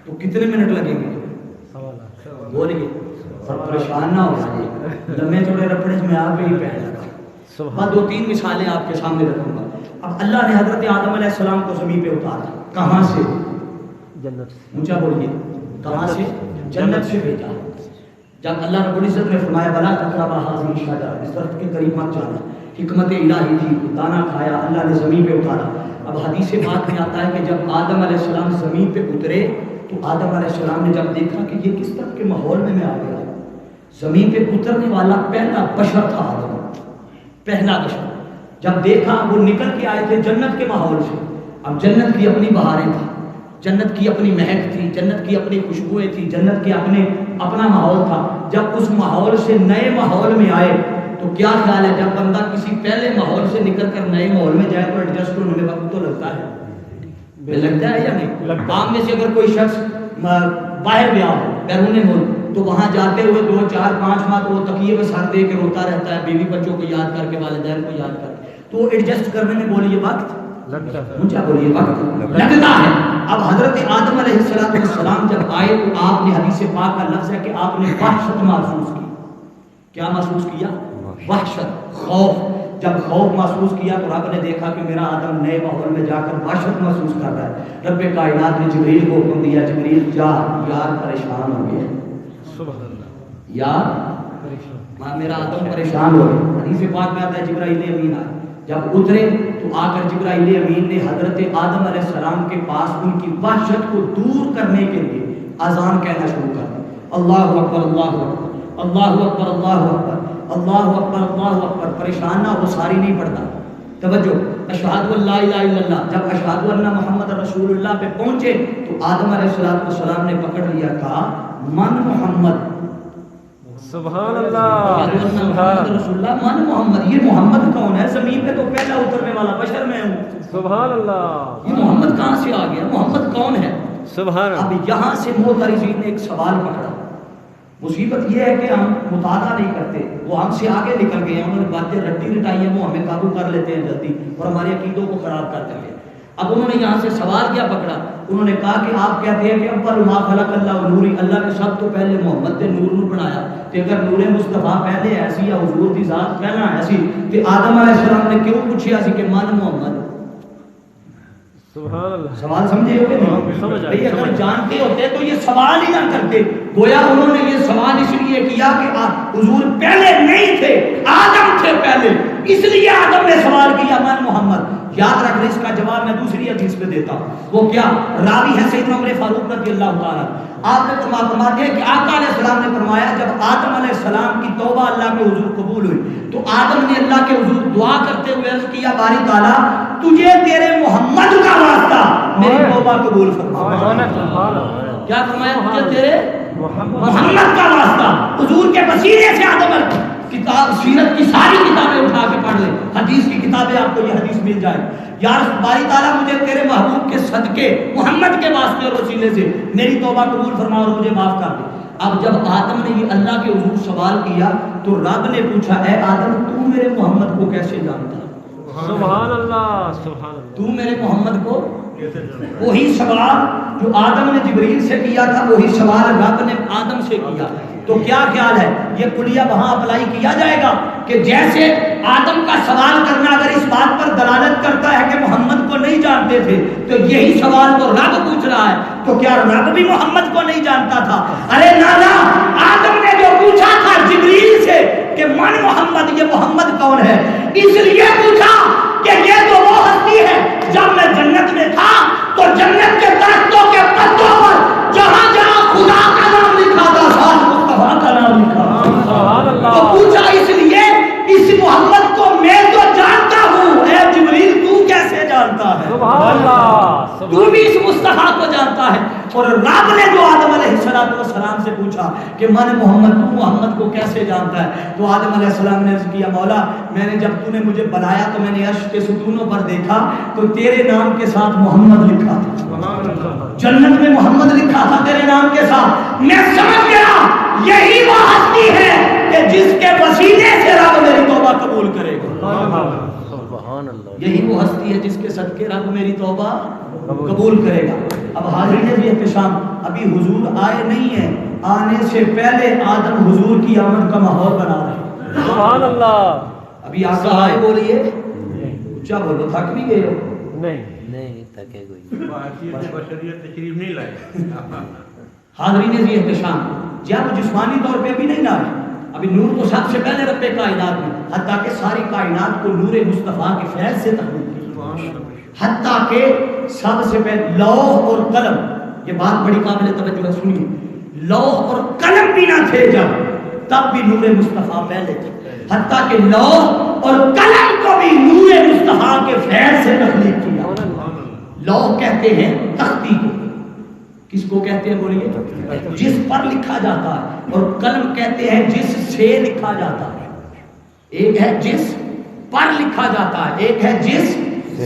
تو کتنے منٹ لگیں گے؟ بولیے، پریشان نہ ہو جائے، لمبے چوڑے رپڑے میں آپ ہی پہن لگا۔ میں 2-3 مثالیں آپ کے سامنے رکھوں گا۔ اب اللہ نے حضرت آدم علیہ السلام کو زمین پہ اتارا، کہاں سے؟ جنت سے۔ اونچا بولیے، کہاں سے؟ جنت سے بھیجا۔ جب اللہ رب العزت نے فرمایا بلا تقربا هذه الشجرة، اس درخت کے قریب مت جانا، حکمت الہی تھی، دانا کھایا، اللہ نے زمین پہ اتارا۔ اب حدیث پاک میں آتا ہے کہ جب آدم علیہ السلام زمین پہ اترے تو آدم علیہ السلام نے جب دیکھا کہ یہ کس طرح کے ماحول میں آ گیا، زمین پہ اترنے والا پہلا بشر تھا آدم، پہلا بشر۔ جب دیکھا وہ نکل کے آئے تھے جنت کے ماحول سے، اب جنت کی اپنی بہاریں تھیں، جنت کی اپنی مہک تھی، جنت کی اپنی خوشبوئیں تھی، جنت کے اپنا ماحول تھا۔ جب اس ماحول سے نئے ماحول میں آئے تو کیا خیال ہے، جب بندہ کسی پہلے ماحول سے نکل کر نئے ماحول میں جائے تو ایڈجسٹ ہونے میں وقت تو لگتا ہے، لگتا ہے یا نہیں؟ عام میں سے اگر کوئی شخص باہر گیا ہو بیرون ملک تو وہاں جاتے ہوئے 2-4-5 ماہ تو وہ تکیے پہ سر دے کے روتا رہتا ہے، بیوی بچوں کو یاد کر کے، والدین کو یاد کر کے، تو ایڈجسٹ کرنے میں بولیے وقت لگتا ہے، مجھے بولیے وقت لگتا ہے۔ اب حضرت آدم علیہ السلام جب آئے تو آپ نے، حدیث پاک کا لفظ ہے کہ آپ نے وحشت محسوس کی۔ کیا محسوس کیا؟ وحشت، خوف۔ جب خوف محسوس کیا تو رب نے دیکھا کہ میرا آدم نئے ماحول میں جا کر وحشت محسوس کر رہا ہے۔ رب کائنات نے جبریل کو حکم دیا، جبریل جا، یار پریشان ہو گیا، یار میرا آدم پریشان ہو گیا۔ حدیث پاک میں آتا ہے جبرائیل امین آئے، جب اترے تو آ کر جبرائیل امین نے حضرت آدم علیہ السلام کے پاس ان کی وحشت کو دور کرنے کے لیے اذان کہنا شروع کر دی، اللہ اکبر اللہ اکبر اللہ اکبر اللہ اکبر اللہ اکبر اللہ اکبر۔ پریشان نہ ہو، ساری نہیں پڑھتا، توجہ، اشہد ان لا الہ الا اللہ۔ جب اشہد ان محمد رسول اللہ پہ پہنچے تو آدم علیہ السلام نے پکڑ لیا، کہا من محمد، سبحان اللہ، محمد رسول اللہ، من محمد، یہ محمد کون ہے؟ زمین پہ تو پہلا اترنے والا بشر میں ہوں، سبحان اللہ، یہ محمد کہاں سے آ گیا؟ محمد کون ہے؟ سبحان اللہ۔ اب یہاں سے معترضین نے ایک سوال پکڑا۔ مصیبت یہ ہے کہ ہم مطالعہ نہیں کرتے، وہ ہم سے آگے نکل گئے ہیں، انہوں نے باتیں رٹی رٹائی ہیں، وہ ہمیں قابو کر لیتے ہیں جلدی اور ہمارے عقیدوں کو خراب کر دیتے ہیں۔ اب انہوں نے یہاں سے سوال کیا پکڑا، انہوں نے کہا کہ آپ کہتے ہیں کہ اول ما خلق اللہ نوری، اللہ نے سب تو پہلے محمد نے نور بنایا، کہ اگر نور مصطفیٰ پہلے ایسی یا حضور کی ذات پہلا ایسی، کہ آدم علیہ السلام نے کیوں پوچھا سی کہ من محمد؟ سبحان اللہ، سوال سمجھے ہوئے نہیں؟ اگر جانتے ہوتے تو یہ سوال ہی نہ کرتے، گویا انہوں نے یہ سوال اس لیے کیا کہ حضور پہلے نہیں تھے، آدم تھے پہلے، اس لیے آدم نے سوال کیا من محمد۔ یاد رکھ لیں، اس کا جواب میں دوسری حدیث میں دیتا ہوں، وہ کیا؟ راوی ہے سیدنا عمر فاروق رضی اللہ تعالیٰ، آپ نے فرمایا کہ آقا علیہ السلام نے فرمایا جب آدم علیہ السلام کی توبہ اللہ کے حضور قبول ہوئی تو آدم نے اللہ کے حضور دعا کرتے ہوئے عرض کیا، باری تعالیٰ تجھے تیرے محمد کا واسطہ میری توبہ قبول فرما۔ کیا فرمایا؟ تجھے تیرے محمد کا واسطہ، حضور کے وسیلے سے آدم کتاب سیرت کی ساری کتابیں اٹھا کے پڑھ لیں، حدیث کی کتابیں آپ کو یہ حدیث مل جائے، یا باری تعالیٰ مجھے تیرے محبوب کے صدقے محمد کے واسطے اور وسیلے سے میری توبہ قبول فرما اور مجھے معاف کر دے۔ اب جب آدم نے یہ اللہ کے حضور سوال کیا تو رب نے پوچھا، اے آدم تو میرے محمد کو کیسے جانتا؟ سبحان اللہ، سبحان اللہ، تو میرے محمد کو، وہی سوال جو آدم نے جبریل سے کیا تھا وہی سوال رب نے آدم سے کیا۔ تو کیا خیال ہے یہ کلیہ وہاں اپلائی کیا جائے گا کہ جیسے آدم کا سوال کرنا اگر اس بات پر دلالت کرتا ہے کہ محمد کو نہیں جانتے تھے تو یہی سوال تو رب پوچھ رہا ہے، تو کیا رب بھی محمد کو نہیں جانتا تھا؟ ارے نانا، آدم نے جو پوچھا تھا جبریل سے کہ من محمد، یہ محمد کون ہے، اس لیے پوچھا کہ یہ تو وہ ہستی ہے جب میں جنت میں تھا تو جنت کے درختوں کے پتوں پر جہاں جہاں خدا کا نام لکھا تھا ساتھ مصطفیٰ کا نام لکھا تھا، تو پوچھا اس لیے اس محمد کو میں تو جانتا ہوں، اے جبریل تو کیسے جانتا ہے؟ سبحان اللہ، تو بھی اس مصطفیٰ کو جانتا ہے۔ اور رب نے جو آدم علیہ السلام سے پوچھا کہ من محمد، تو محمد کو کیسے جانتا ہے؟ تو آدم علیہ السلام نے عرض کیا، مولا میں نے جب تو نے مجھے بنایا تو میں نے عرش کے ستونوں پر دیکھا تو تیرے نام کے ساتھ محمد لکھا تھا، جنت میں محمد لکھا تھا تیرے نام کے ساتھ، میں سمجھ گیا یہی وہ ہستی ہے کہ جس کے وسیلے سے رب میری توبہ قبول کرے یہی وہ ہستی ہے جس کے صدقے رب میری توبہ قبول کرے گا. اب حاضرین بھی احتشام، ابھی حضور آئے نہیں ہیں، آنے سے پہلے آدم حضور کی آمد کا ماحول بنا رہے ہیں. سبحان اللہ. ابھی آقا آئے بولیے اونچا بولو، تھک بھی گئے ہو؟ نہیں تھکے کوئی بشریت تشریف نہیں لائے. حاضرین بھی احتشام، جب جسمانی طور پہ ابھی نہیں لائے، ابھی نور تو سب سے پہلے رب کائنات میں، حتیٰ کہ ساری کائنات کو نور مصطفیٰ کے فیض سے تخلیق کی، حتیٰ کہ سب سے پہلے لوح اور قلم، یہ بات بڑی قابل توجہ سنیے، لوح اور قلم بھی نہ تھے جب، تب بھی نور مصطفیٰ پہلے تھے، حتیٰ کہ لوح اور قلم کو بھی نور مصطفیٰ کے فیض سے تخلیق کیا. لوح کہتے ہیں تختی کو، کس کو کہتے ہیں بولیے؟ جس پر لکھا جاتا ہے، اور قلم کہتے ہیں جس سے لکھا جاتا ہے. ایک ہے جس پر لکھا جاتا ہے، ایک ہے جس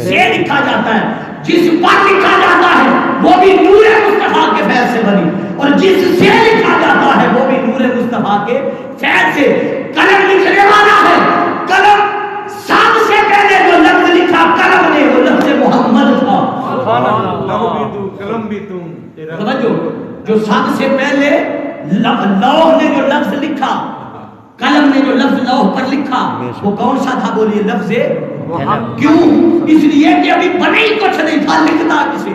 سے لکھا جاتا ہے. جس پر لکھا جاتا ہے وہ بھی نور مصطفیٰ کے فیض سے بنی، اور جس سے لکھا جاتا ہے وہ بھی نور مصطفیٰ کے فیض سے. قلم لکھنے والا ہے، قلم سب سے پہلے جو لفظ لکھا قلم نے وہ لفظ محمد تھا. قلم بھی تم توجہ، جو سب سے پہلے لوح نے جو لفظ لکھا، قلم نے جو لفظ لوح پر لکھا، وہ کون سا تھا بولیے؟ لفظ کیوں؟ اس لیے کہ ابھی بنے ہی کچھ نہیں تھا، لکھنا کسے؟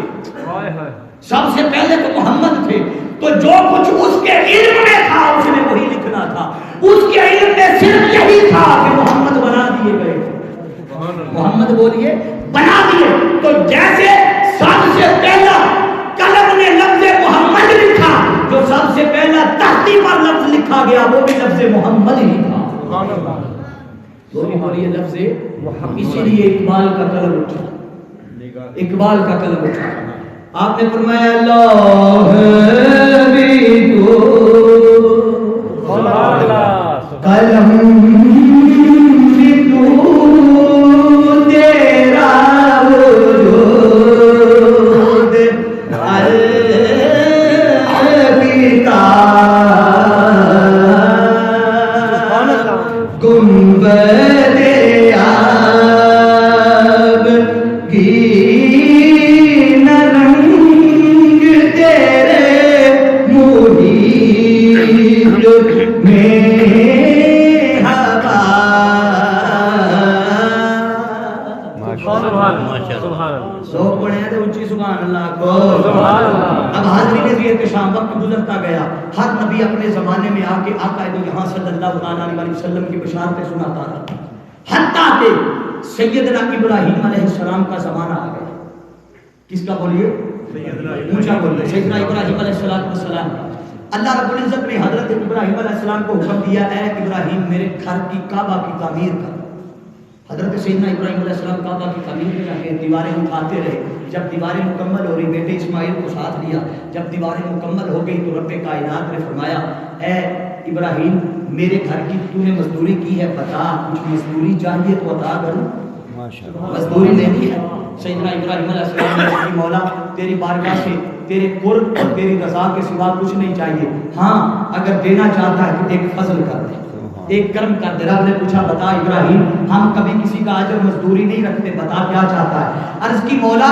سب سے پہلے تو محمد تھے، تو جو کچھ اس کے علم میں تھا اس نے وہی لکھنا تھا. اس کے علم میں صرف یہی تھا کہ محمد بنا دیے گئے. محمد بولیے بنا دیے. تو جیسے سب سے پہلا قلم نے لفظ محمد لکھا، جو سب سے پہلا تختی پر لفظ لکھا گیا وہ بھی لفظ محمد ہی تھا. بولیے لفظ محمد. اسی لیے اقبال کا قلم اٹھا، اقبال کا قلم اٹھا. آپ نے فرمایا لوح بھی تو قلم بھی تو تیرا وجود گنبد آب کی نرنگ تیرے محیط میں ہوا. سو پڑھے ہیں تو اونچی سبحان اللہ کو. اب حاضرین بھی احتشام، وقت گزرتا گیا، ہر نبی اپنے زمانے میں آ کے آقا یہاں صلی اللہ علیہ وسلم کی بشارتیں سناتا رہا، حتیٰ کہ سیدنا ابراہیم علیہ السلام کا زمانہ آ گیا. کس کا بولیے؟ اونچا بولیے. سیدنا ابراہیم علیہ السلام. اللہ رب العزت نے حضرت ابراہیم علیہ السلام کو حکم دیا، اے ابراہیم میرے گھر کی کعبہ کی تعمیر کر. حضرت سیدنا ابراہیم علیہ السلام کعبہ کی تعمیر میں جا کے دیواریں اٹھاتے رہے. جب دیواریں مکمل ہو رہی، بیٹے اسماعیل کو ساتھ لیا. جب دیواریں مکمل ہو گئی تو رب کائنات نے فرمایا، اے ابراہیم میرے گھر کی تو نے مزدوری کی ہے، بتا کچھ مزدوری چاہیے تو عطا کروں. مزدوری لینی ہے. سیدنا ابراہیم علیہ السلام نے کہا مولا تیری بارگاہ سے تیرے قرب اور تیری رضا کے سوا کچھ نہیں چاہیے، ہاں اگر دینا چاہتا ہے تو ایک فضل کر دے، ایک کرم کر دے. رب نے پوچھا بتا ابراہیم، ہم کبھی کسی کا اجر مزدوری نہیں رکھتے، بتا کیا چاہتا ہے؟ عرض کی مولا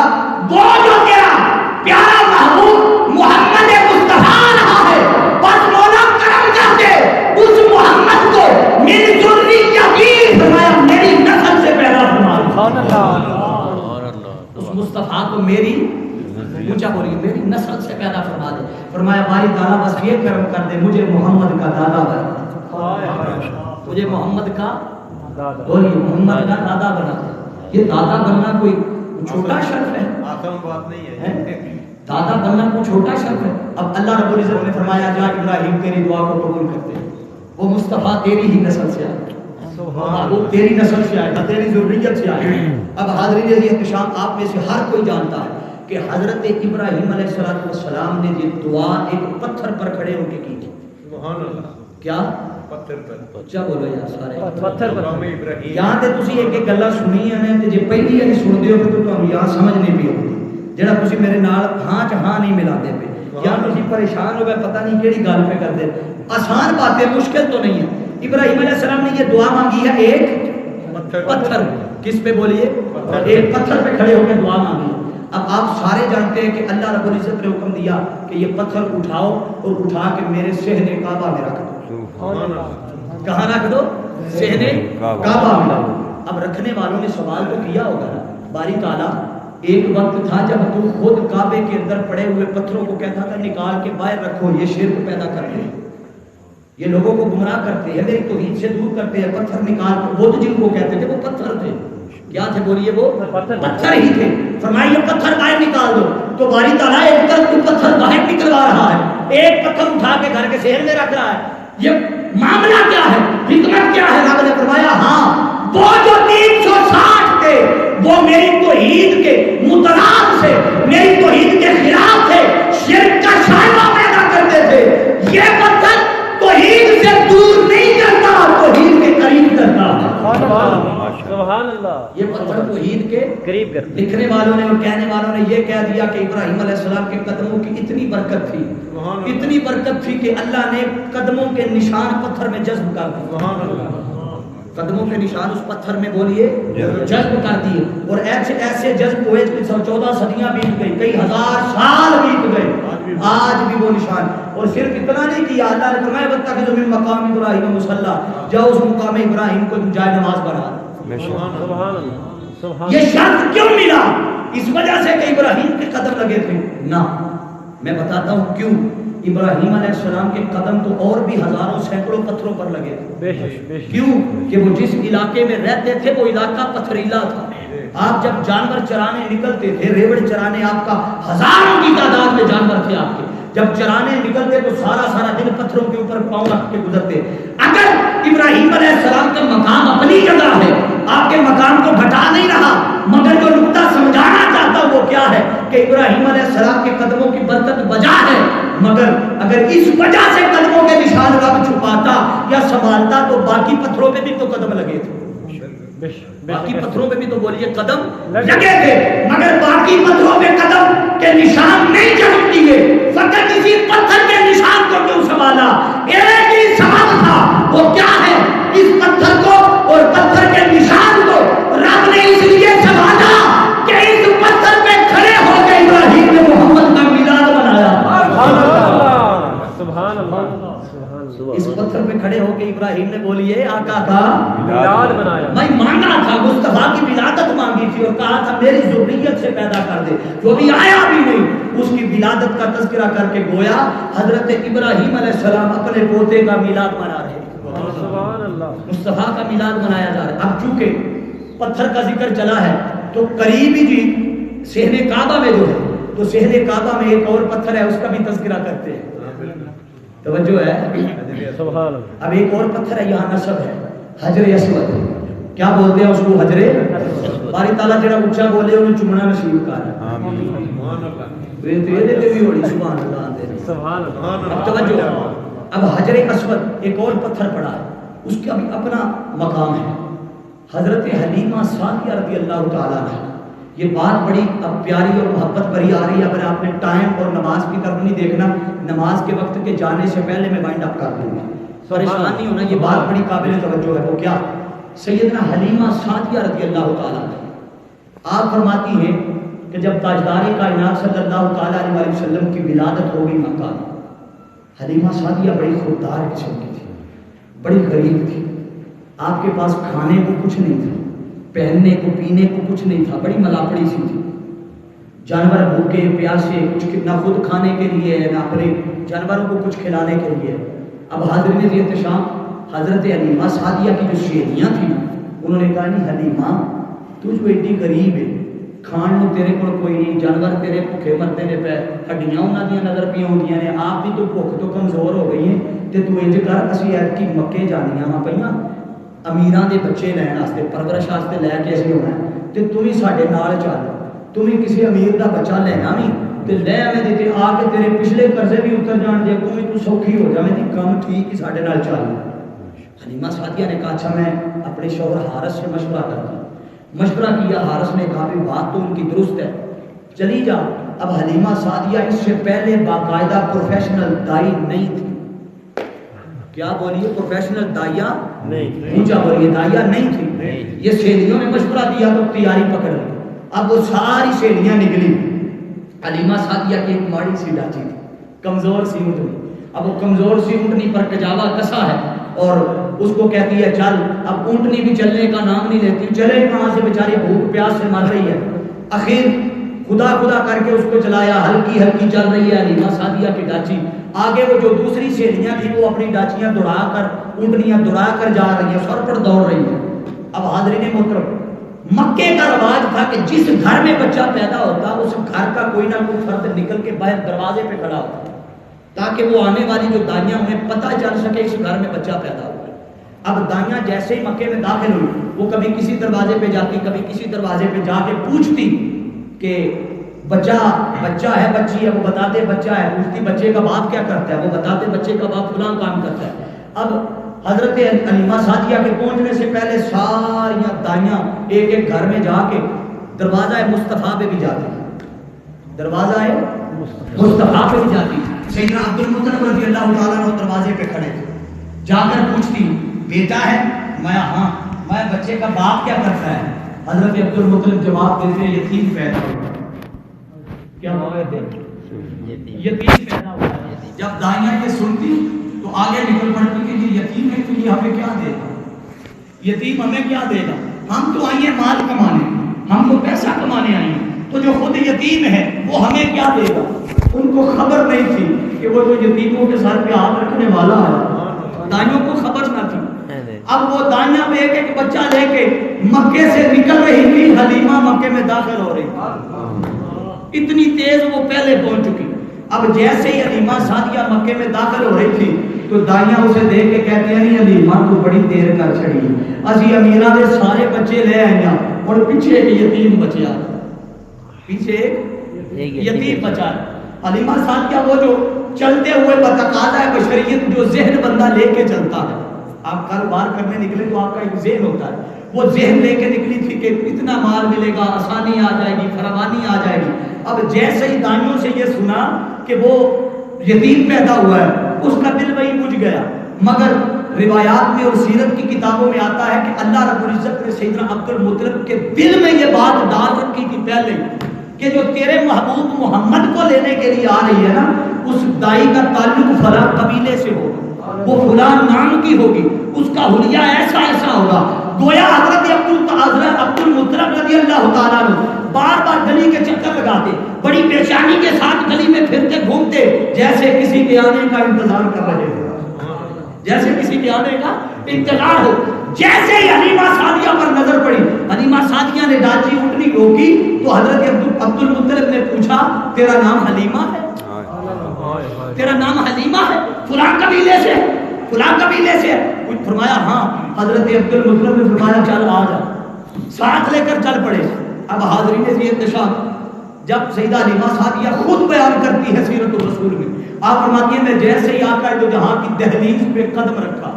وہ جو تیرا پیارا محبوب محمد مصطفیٰ رہا ہے، بس مولا کرم کر دے اس محمد کو میری ذریت کی فرمایا میری نسل سے پیدا فرما. سبحان اللہ. اس مصطفیٰ کو میری اونچا بولیے میری نسل سے پیدا فرما دے. فرمایا باری تعالیٰ بس یہ کرم کر دے مجھے محمد کا دادا بنا، مجھے محمد کا بولیے محمد کا دادا بنا. یہ دادا بننا کوئی چھوٹا شرف ہے؟ آسان بات نہیں ہے. دادا بننا کوئی چھوٹا شرف ہے؟ اب اللہ رب العزت نے فرمایا جا ابراہیم تیری دعا کو قبول کرتے ہیں، وہ مصطفیٰ تیری ہی نسل سے آئے، وہ تیری نسل سے آئے گا، تیری ذریت سے آئے گا. اب حاضرین احتشام آپ میں سے ہر کوئی جانتا ہے کہ حضرت ابراہیم علیہ السلام نے یہ دعا ایک پتھر پر کھڑے ہو کے کی تھی. سبحان اللہ. کیا پتھر پر؟ کیا بولو یار سارے پتھر پر. یہاں تے تسی ایک ایک گلاں سنیاں نے تے جے پہلی والی سن دیو تو تانوں یہاں سمجھ نہیں پی ہوندی. جڑا تسی میرے نال ہاں چ ہاں نہیں ملاتے پے، یا تسی پریشان ہو گئے پتہ نہیں کیڑی گل پہ کردے. آسان باتیں، مشکل تو نہیں ہے. ابراہیم علیہ السلام نے یہ دعا مانگی ہے ایک پتھر کس پہ بولیے؟ ایک پتھر پہ کھڑے ہو کے دعا مانگی. اب آپ سارے جانتے ہیں کہ اللہ رب العزت نے حکم دیا کہ یہ پتھر اٹھاؤ اور اٹھا کے میرے صحن کعبہ میں رکھ دو. کہاں رکھ دو؟ صحن کعبہ میں. اب رکھنے والوں نے سوال تو کیا ہوگا نا, باری تعالیٰ ایک وقت تھا جب تو خود کعبے کے اندر پڑے ہوئے پتھروں کو کہتا تھا نکال کے باہر رکھو, یہ شرک پیدا کرتے ہیں, یہ لوگوں کو گمراہ کرتے ہیں, میری توحید سے دور کرتے ہیں, پتھر نکال کے. وہ تو جن کو کہتے تھے وہ پتھر تھے. کیا تھے بولیے؟ وہ پتھر ہی تھے. فرمایا یہ پتھر باہر نکال دو. تو باری تعالیٰ ایک طرف تو پتھر باہر نکلوا رہا ہے, ایک پتھر اٹھا کے گھر کے صحن میں رکھ رہا ہے. یہ معاملہ کیا ہے, حکمت کیا ہے؟ رب نے فرمایا ہاں وہ جو 360 تھے وہ میری توحید کے متناقض سے, میری توحید کے خلاف تھے, شرک کا شائبہ پیدا کرتے تھے. یہ پتھر توحید سے دور نہیں کرتا, توحید کے قریب کرتا. سبحان اللہ. یہ پتھر توحید کے قریب کرتا. لکھنے والوں نے اور کہنے والوں نے یہ کہہ دیا کہ ابراہیم علیہ السلام کے قدموں کی اتنی برکت تھی, اتنی برکت تھی کہ اللہ نے قدموں کے نشان پتھر میں جذب کر دیے. قدموں کے نشان اس پتھر میں بولیے جذب کر دیے. اور ایسے جذب ہوئے کہ 14 صدیاں بیت گئی, کئی ہزار سال بیت گئے, آج بھی وہ نشان. اور صرف اتنا نہیں کیا, اللہ نے فرمایا وَاتَّخِذُوا مِن مَّقَامِ إِبْرَاهِيمَ مُصَلًّى, جاؤ اس مقام ابراہیم کو جائے نماز بنا. سبحان اللہ. یہ شرط کیوں ملا؟ اس وجہ سے کہ ابراہیم کے قدم لگے تھے نا. میں بتاتا ہوں کیوں. ابراہیم علیہ السلام کے قدم تو اور بھی ہزاروں سینکڑوں پتھروں پر لگے تھے. کیوں کہ وہ جس علاقے میں رہتے تھے وہ علاقہ پتھریلا تھا. آپ جب جانور چرانے نکلتے تھے, ریوڑ چرانے, آپ کا ہزاروں کی تعداد میں جانور تھے آپ کے, جب چرانے نکلتے تو سارا دن پتھروں کے اوپر پاؤں رکھ کے گزرتے. اگر ابراہیم علیہ السلام کا مقام اپنی جگہ ہے, آپ کے مقام کو گھٹا نہیں رہا, مگر جو نقطہ سمجھانا چاہتا ہوں وہ کیا ہے کہ ابراہیم علیہ السلام کے قدموں کی برکت بجا ہے, مگر اگر اس وجہ سے قدموں کے نشان رب چھپاتا یا سنبھالتا تو باقی پتھروں پہ بھی تو قدم لگے تھے. باقی پتھروں پہ بھی تو بولیے قدم لگے تھے, مگر باقی پتھروں پہ قدم کے نشان نہیں جذب کیے, فقط اسی پتھر کے نشان کو کیوں سنبھالا؟ ایک ہی سبب تھا, وہ کیا ہے؟ اس پتھر کو اور پتھر کے نشان کو رب نے اس لیے سنبھالا کہ اس پتھر پہ کھڑے ہو کے ابراہیم نے محمد کا میلاد منایا. سبحان اللہ. اس پتھر پہ کھڑے ہو کے ابراہیم نے بولیے آقا کا میلاد منایا. میں مانگا تھا, مصطفیٰ کی ولادت مانگی تھی اور کہا تھا میری ذریت سے پیدا کر دے, جو بھی آیا بھی نہیں. اس کی ولادت کا تذکرہ کر کے گویا حضرت ابراہیم علیہ السلام اپنے پوتے کا میلاد منا رہے ہیں. سبحان اللہ. مصطفیٰ کا میلاد منایا جا رہا ہے. اب چونکہ پتھر کا ذکر چلا ہے تو قریبی جی صحن کعبہ میں جو ہے, تو صحن کعبہ میں ایک اور پتھر ہے, اس کا بھی تذکرہ کرتے ہیں. توجہ ہے. سبحان اللہ. اب ایک اور پتھر ہے یہاں نصب ہے, حجر اسود. کیا بولتے ہیں اس کو؟ حجر. باری تعالیٰ جڑا اونچا بولے انہوں چمنا نصیب کر. سبحان اللہ. اب توجہ, اب حجر اسود ایک اور پتھر پڑا ہے, اس کا بھی اپنا مقام ہے. حضرت حلیمہ سعدیہ رضی اللہ تعالیٰ عنہ, یہ بات بڑی اب پیاری اور محبت بھری آ رہی ہے. اگر آپ نے ٹائم اور نماز کی طرف نہیں دیکھنا, نماز کے وقت کے جانے سے پہلے میں وائنڈ اپ کر دوں گا, پریشان نہیں ہونا, یہ بات بڑی قابل توجہ ہے. وہ کیا؟ سیدنا حلیمہ سعدیہ رضی اللہ تعالیٰ عنہ آپ فرماتی ہیں کہ جب تاجدار کائنات صلی اللہ تعالیٰ علیہ وسلم کی ولادت ہو گئی مکہ میں, حلیمہ سعدیہ بڑی خوددار قسم کی تھی, بڑی غریب تھی. آپ کے پاس کھانے کو کچھ نہیں تھا, پہننے کو پینے کو کچھ نہیں تھا, بڑی ملاپڑی سی تھی. جانور بھوکے پیاسے, کچھ نہ خود کھانے کے لیے نہ اپنے جانوروں کو کچھ کھلانے کے لیے. اب حاضرین احتشام حضرت حلیمہ سعدیہ کی جو شہریاں تھیں انہوں نے کہا نہیں حلیمہ تو جو ایڈی غریب ہے, کھان نو تیرے کو کوئی نہیں, جانور تیرے بھوکے مرتے نے پہ, ہڈیاں انہاں دیاں نظر پیاں ہوندیاں نے, آپ بھی تو بھوک تو کمزور ہو گئی ہیں, تے تو انج کر اسی ایت کی مکے جانیاں وا پئیاں امیراں دے بچے لین واسطے, پرورش واسطے لے کے اسی ہونا ہے, تے تو ہی ساڈے نال چل, تم ہی کسی امیر دا بچہ لینا بھی تے لے آویں دے تے آ کے تیرے پچھلے قرضے بھی اتر جان دے, کوئی تو سوکھی ہو جاویں تے کم ٹھیک ہی ساڈے نال چل. حلیمہ سعدیہ نے کہا اچھا میں اپنے شوہر حارث سے مشورہ کرتا. مشورہ کیا, حارث نے کہا بھی بات تو ان کی درست ہے, چلی جا. اب حلیمہ سعدیہ اس سے پہلے باقاعدہ پروفیشنل دائی نہیں تھی, کیا بولیے پروفیشنل داعیہ نہیں اونچا بولیے داعیہ نہیں تھی. یہ سہیلیوں نے مشورہ دیا تو تیاری پکڑ لی. اب وہ ساری سہیلیاں نکلی. حلیمہ سعدیہ کی ایک ماڑی سی ڈاچی تھی, کمزور سی اونٹنی. اب وہ کمزور سی اونٹنی پر کجاوا کسا ہے اور اس کو کہتی ہے چل. اب اونٹنی بھی چلنے کا نام نہیں لیتی, چلے کہاں سے بیچاری بھوک پیاس سے مر رہی ہے. اخیر خدا خدا کر کے اس کو چلایا, ہلکی ہلکی چل رہی ہے حلیمہ سعدیہ کی ڈاچی. آگے وہ جو دوسری سہیلیاں تھیں وہ اپنی ڈاچیاں دوڑا کر اونٹنیاں دوڑا کر جا رہی ہیں, سر پر دوڑ رہی ہیں. اب حاضرین محترم, مکے کا رواج تھا کہ جس گھر میں بچہ پیدا ہوتا اس گھر کا کوئی نہ کوئی فرد نکل کے باہر دروازے پہ کھڑا ہوتا تاکہ وہ آنے والی جو دائیاں انہیں پتہ چل سکے اس گھر میں بچہ پیدا ہوا. اب دائیاں جیسے ہی مکے میں داخل ہوئی وہ کبھی کسی دروازے پہ جاتی, کبھی کسی دروازے پہ جا کے پوچھتی کہ بچہ ہے بچی ہے, وہ بتاتے بچہ ہے. پوچھتی بچے کا باپ کیا کرتا ہے, وہ بتاتے بچے کا باپ فلاں کام کرتا ہے. اب حضرت حلیمہ سعدیہ کے پہنچنے سے پہلے ساریاں دائیاں ایک ایک گھر میں جا کے دروازہ مصطفیٰ پہ بھی جاتی, دروازہ مصطفیٰ پہ بھی جاتی. سیدنا عبد المطلب رضی اللہ تعالیٰ عنہ دروازے پہ کھڑے تھے. جا کر پوچھتی بیٹا ہے, میں ہاں. میں بچے کا باپ کیا کرتا ہے. حضرت عبد المطلب جواب دیتے یتیم پیدا ہوا. کیا یتیم پیدا ہوا. جب دائیاں یہ سنتی تو آگے نکل پڑتی کہ یہ یتیم ہے تو یہ ہمیں کیا دے گا, یتیم ہمیں کیا دے گا, ہم تو آئیے مال کمانے, ہم تو پیسہ کمانے آئے, تو جو خود یتیم ہے وہ ہمیں کیا دے گا. ان کو خبر نہیں تھی کہ وہ جو یتیموں کے سر پہ ہاتھ رکھنے والا ہے, دائیوں کو خبر نہ تھی. اب وہ دائیاں میں ایک ایک بچہ لے کے مکے سے نکل رہی تھی, حلیمہ مکے میں داخل ہو رہی تھی. اتنی تیز وہ پہلے پہنچ چکی. اب جیسے ہی حلیمہ سعدیہ مکے میں داخل ہو رہی تھی تو دائیاں اسے دیکھ کے کہتی ہیں نہیں حلیمہ تو بڑی دیر کر چھڑی, اسی امیرہ دے سارے بچے لے آئے اور پیچھے ایک یتیم بچیا, پیچھے ایک یتیم بچا. حلیمہ سعدیہ وہ جو چلتے ہوئے بتقاضا ہے بشریت جو ذہن بندہ لے کے چلتا ہے. آپ کاروبار کرنے نکلے تو آپ کا ایک ذہن ہوتا ہے, وہ ذہن لے کے نکلی تھی کہ اتنا مال ملے گا, آسانی آ جائے گی, فراوانی آ جائے گی. اب جیسے ہی دائیوں سے یہ سنا کہ وہ یتیم پیدا ہوا ہے اس کا دل وہی بجھ گیا. مگر روایات میں اور سیرت کی کتابوں میں آتا ہے کہ اللہ رب العزت نے سیدنا عبد المطلب کے دل میں یہ بات ڈال رکھی تھی پہلے کہ جو تیرے محبوب محمد کو لینے کے لیے آ رہی ہے نا, اس دائی کا تعلق فلاں قبیلے سے ہوگا, وہ فلاں نام کی ہوگی, اس کا حلیہ ایسا ایسا ہوگا. گویا حضرت عبد المطلب رضی اللہ تعالیٰ عنہ بار بار گلی کے چکر لگاتے, بڑی پریشانی کے ساتھ گلی میں پھرتے گھومتے جیسے کسی کے آنے کا انتظار کر رہے ہو, جیسے کسی کے آنے کا انتظار ہو. جیسے ہی حلیمہ سعدیہ پر نظر پڑی, حلیمہ سعدیہ نے ڈاچی اٹھنی روکی تو حضرت عبد المطلب نے پوچھا تیرا نام حلیمہ ہے, تیرا نام حلیمہ ہے, فلاں قبیلے سے, فلاں قبیلے سے. فرمایا ہاں. حضرت عبد المطلب نے فرمایا چل آ جا, ساتھ لے کر چل پڑے. اب حاضرین یہ انتشار جب سیدہ حلیمہ سعدیہ خود بیان کرتی ہے سیرت الرسول میں, آپ فرماتی ہیں میں جیسے ہی آقا دو جہاں کی دہلیز پہ قدم رکھا,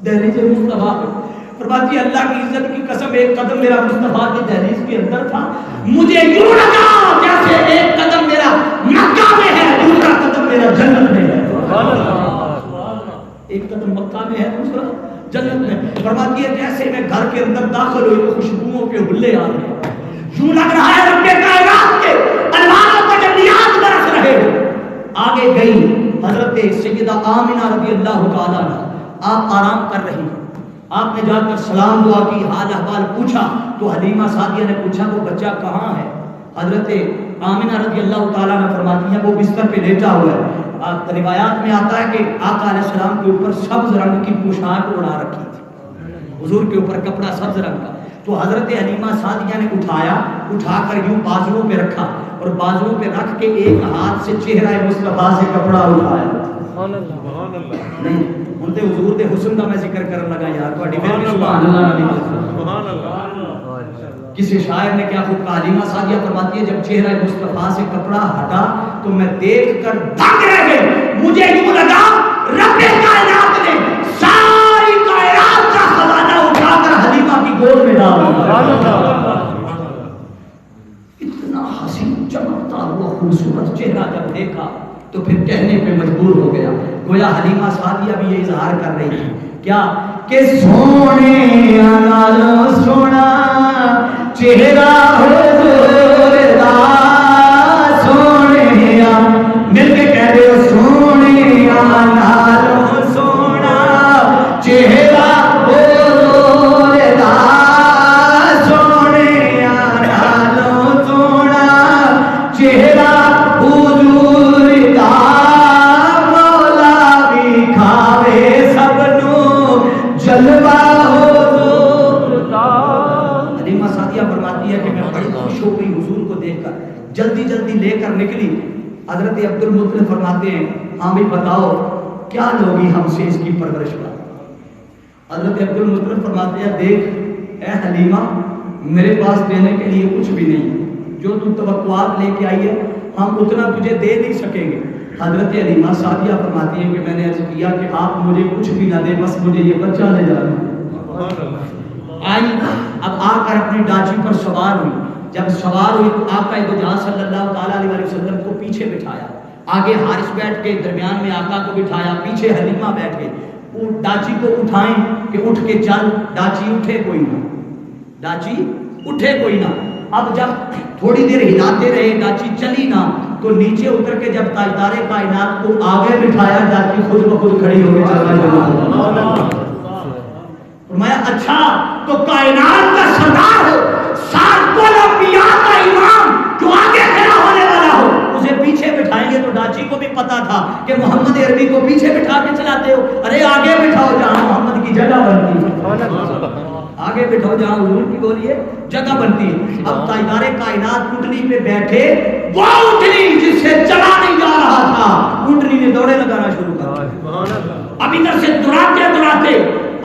دہلیز مصطفیٰ پہ, فرماتی ہے اللہ کی عزت کی قسم ایک قدم میرا مصطفیٰ کی دہلیز کے اندر تھا, مجھے یوں لگا جیسے ایک قدم میرا مکہ میں ہے, دوسرا قدم میرا جنت میں ہے. ایک قدم مکہ میں ہے, دوسرا جنت میں. فرماتی ہے جیسے میں گھر کے اندر داخل ہوئی تو خوشبوؤں کے حلے آ رہے ہیں, یوں لگ رہا ہے رب کائنات کے انواروں کو جنیات برس رہے ہو. آگے گئی حضرت سیدہ آمنہ رضی اللہ تعالیٰ عنہ, آپ آرام کر رہی ہیں. آپ نے جا کر سلام دعا کی, حال احوال پوچھا تو حلیمہ سعدیہ نے پوچھا وہ بچہ کہاں ہے. حضرت آمنہ رضی اللہ تعالیٰ عنہ فرماتی ہیں وہ بستر پہ لیٹا ہوا ہے. روایات میں آتا ہے کہ آقا علیہ السلام کے اوپر سبز رنگ کی پوشاک اڑا رکھی تھی, حضور کے اوپر کپڑا سبز رنگ کا. تو حضرت حلیمہ سعدیہ نے اٹھا کر یوں بازوؤں پہ رکھا اور بازوؤں پہ رکھ کے ایک ہاتھ سے چہرہ مصطفیٰ سے کپڑا اٹھایا. نہیں انتے حضور دے حسن دا میں ذکر کرن لگا یار, تہاڈی پھر سبحان اللہ, سبحان اللہ. کسی شاعر نے کیا خوب کہا, حلیمہ سعدیہ فرماتی ہے جب چہرہ مصطفیٰ سے کپڑا ہٹا تو میں دیکھ کر دنگ رہ گئی, مجھے یوں لگا رب کائنات نے ساری کائنات کا خزانہ اٹھا کر حلیمہ کی گود میں ڈال دیا. اتنا حسین چمکتا ہوا خوبصورت چہرہ جب دیکھا تو پھر کہنے پہ مجبور ہو گیا. گویا حلیمہ سعدیہ سعدیہ بھی یہ اظہار کر رہی تھی کیا کہ سونے نالو سونا چہرہ حضور دا سونے مل کے کہہ رہے ہو سونے نالو سونا چہرہ حضور دا سونے نالو سونا چہرہ حضور دا مولا بھی کھاوے سب نو جلوہ حضور دا. حلیمہ سعدیہ فرماتی ہے کہ میں بڑی خوش ہو گئی حضور کو دیکھ کر, جلدی جلدی لے کر نکلی. حضرت عبد المطلب فرماتے ہیں ہاں بھی بتاؤ کیا لوگی ہم سے اس کی پرورش پر. حضرت عبد المطلب فرماتے ہیں دیکھ اے حلیمہ میرے پاس دینے کے لیے کچھ بھی نہیں, جو تم توقعات لے کے آئی ہے ہم اتنا تجھے دے نہیں سکیں گے. حضرت حلیمہ سعدیہ فرماتی ہیں کہ میں نے عرض کیا کہ آپ مجھے کچھ بھی نہ دیں, بس مجھے یہ بچہ لے جانا. آئی اب آ کر اپنی ڈاچی پر سوار ہوئی. جب سوار ہوئی تو آقا دو جہاں صلی اللہ تعالیٰ علیہ وسلم کو پیچھے بٹھایا, آگے حارث بیٹھ کے, درمیان میں آقا کو بٹھایا, پیچھے حلیمہ بیٹھ گئی. وہ ڈاچی کو اٹھائیں کہ اٹھ کے چل, ڈاچی اٹھے کوئی نہ, ڈاچی اٹھے کوئی نہ. اب جب تھوڑی دیر ہلاتے رہے ڈاچی چلی نہ, تو نیچے اتر کے جب تاجدار کائنات کو آگے بٹھایا ڈاچی خود بخود کھڑی ہو کے چلنا شروع. فرمایا اچھا تو کائنات کا سردار ہو, سات انبیاء کا امام جو آگے کھڑا ہونے والا ہو, اسے پیچھے بٹھائیں گے. تو ڈاچی کو بھی پتا تھا کہ محمد عربی کو پیچھے بٹھا کے چلاتے ہو, ارے آگے بٹھاؤ جہاں محمد کی جگہ بنتی ہے, آگے بٹھاؤ جہاں حضور کی بولیے جگہ بنتی ہے. اب تاجدار کائنات اونٹنی پہ بیٹھے, وہ اونٹنی جس سے چلا نہیں جا رہا تھا, اونٹنی نے دوڑے لگانا شروع کر دیا. اب ادھر سے دوڑاتے دوڑاتے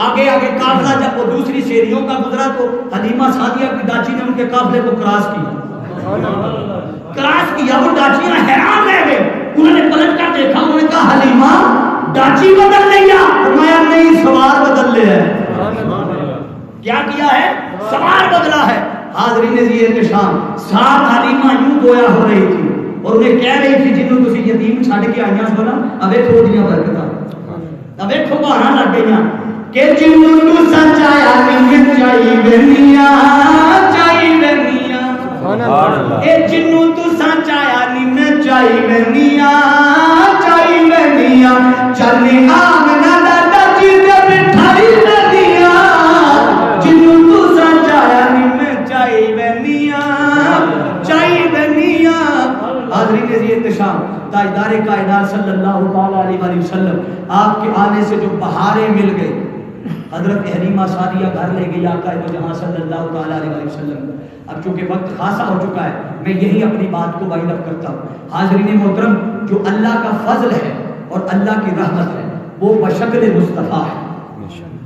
آگے آگے قافلہ جب وہ دوسری شیریوں کا گزرا تو حلیمہ سعدیہ کی ڈاچی نے ان کے قافلے کو کراس کیا. وہ ڈاچیاں حیران رہ گئے, انہوں نے پلٹ کر دیکھا, انہوں نے کہا حلیمہ ڈاچی بدل لیا. فرمایا نہیں, سوار بدل لیا ہے. کیا کیا ہے؟ سوار بدلا ہے. حاضرین عزیز احتشام, ساتھ حلیمہ یوں گویا ہو رہی تھی اور انہیں کہہ رہی تھی جنہوں تسی یتیم چھڈ کے آئیاں سو نا, ابے تھوڑیاں برکتاں, ابے کھباراں لگ گئیاں کہ جنہوں تو سچایا نہیں چاہیے میاں چاہیے میاں, اے جنہوں تو سچایا نہیں چاہیے میاں چاہیے میاں, چلنے آمنا دا چیز بٹھائی ندیاں, جنہوں تو سچایا نہیں چاہیے میاں چاہیے میاں. حاضرین عزیز احتشام, تاجدار کائنات صلی اللہ تعالیٰ علیہ وسلم آپ کے آنے سے جو بہاریں مل گئی, حضرت حلیمہ سعدیہ گھر لے گئی آقا دو جہاں صلی اللہ تعالیٰ علیہ وسلم. اب چونکہ وقت خاصا ہو چکا ہے, میں یہی اپنی بات کو وائنڈ اپ کرتا ہوں. حاضرین محترم, جو اللہ کا فضل ہے اور اللہ کی رحمت ہے وہ بشکل مصطفیٰ ہے.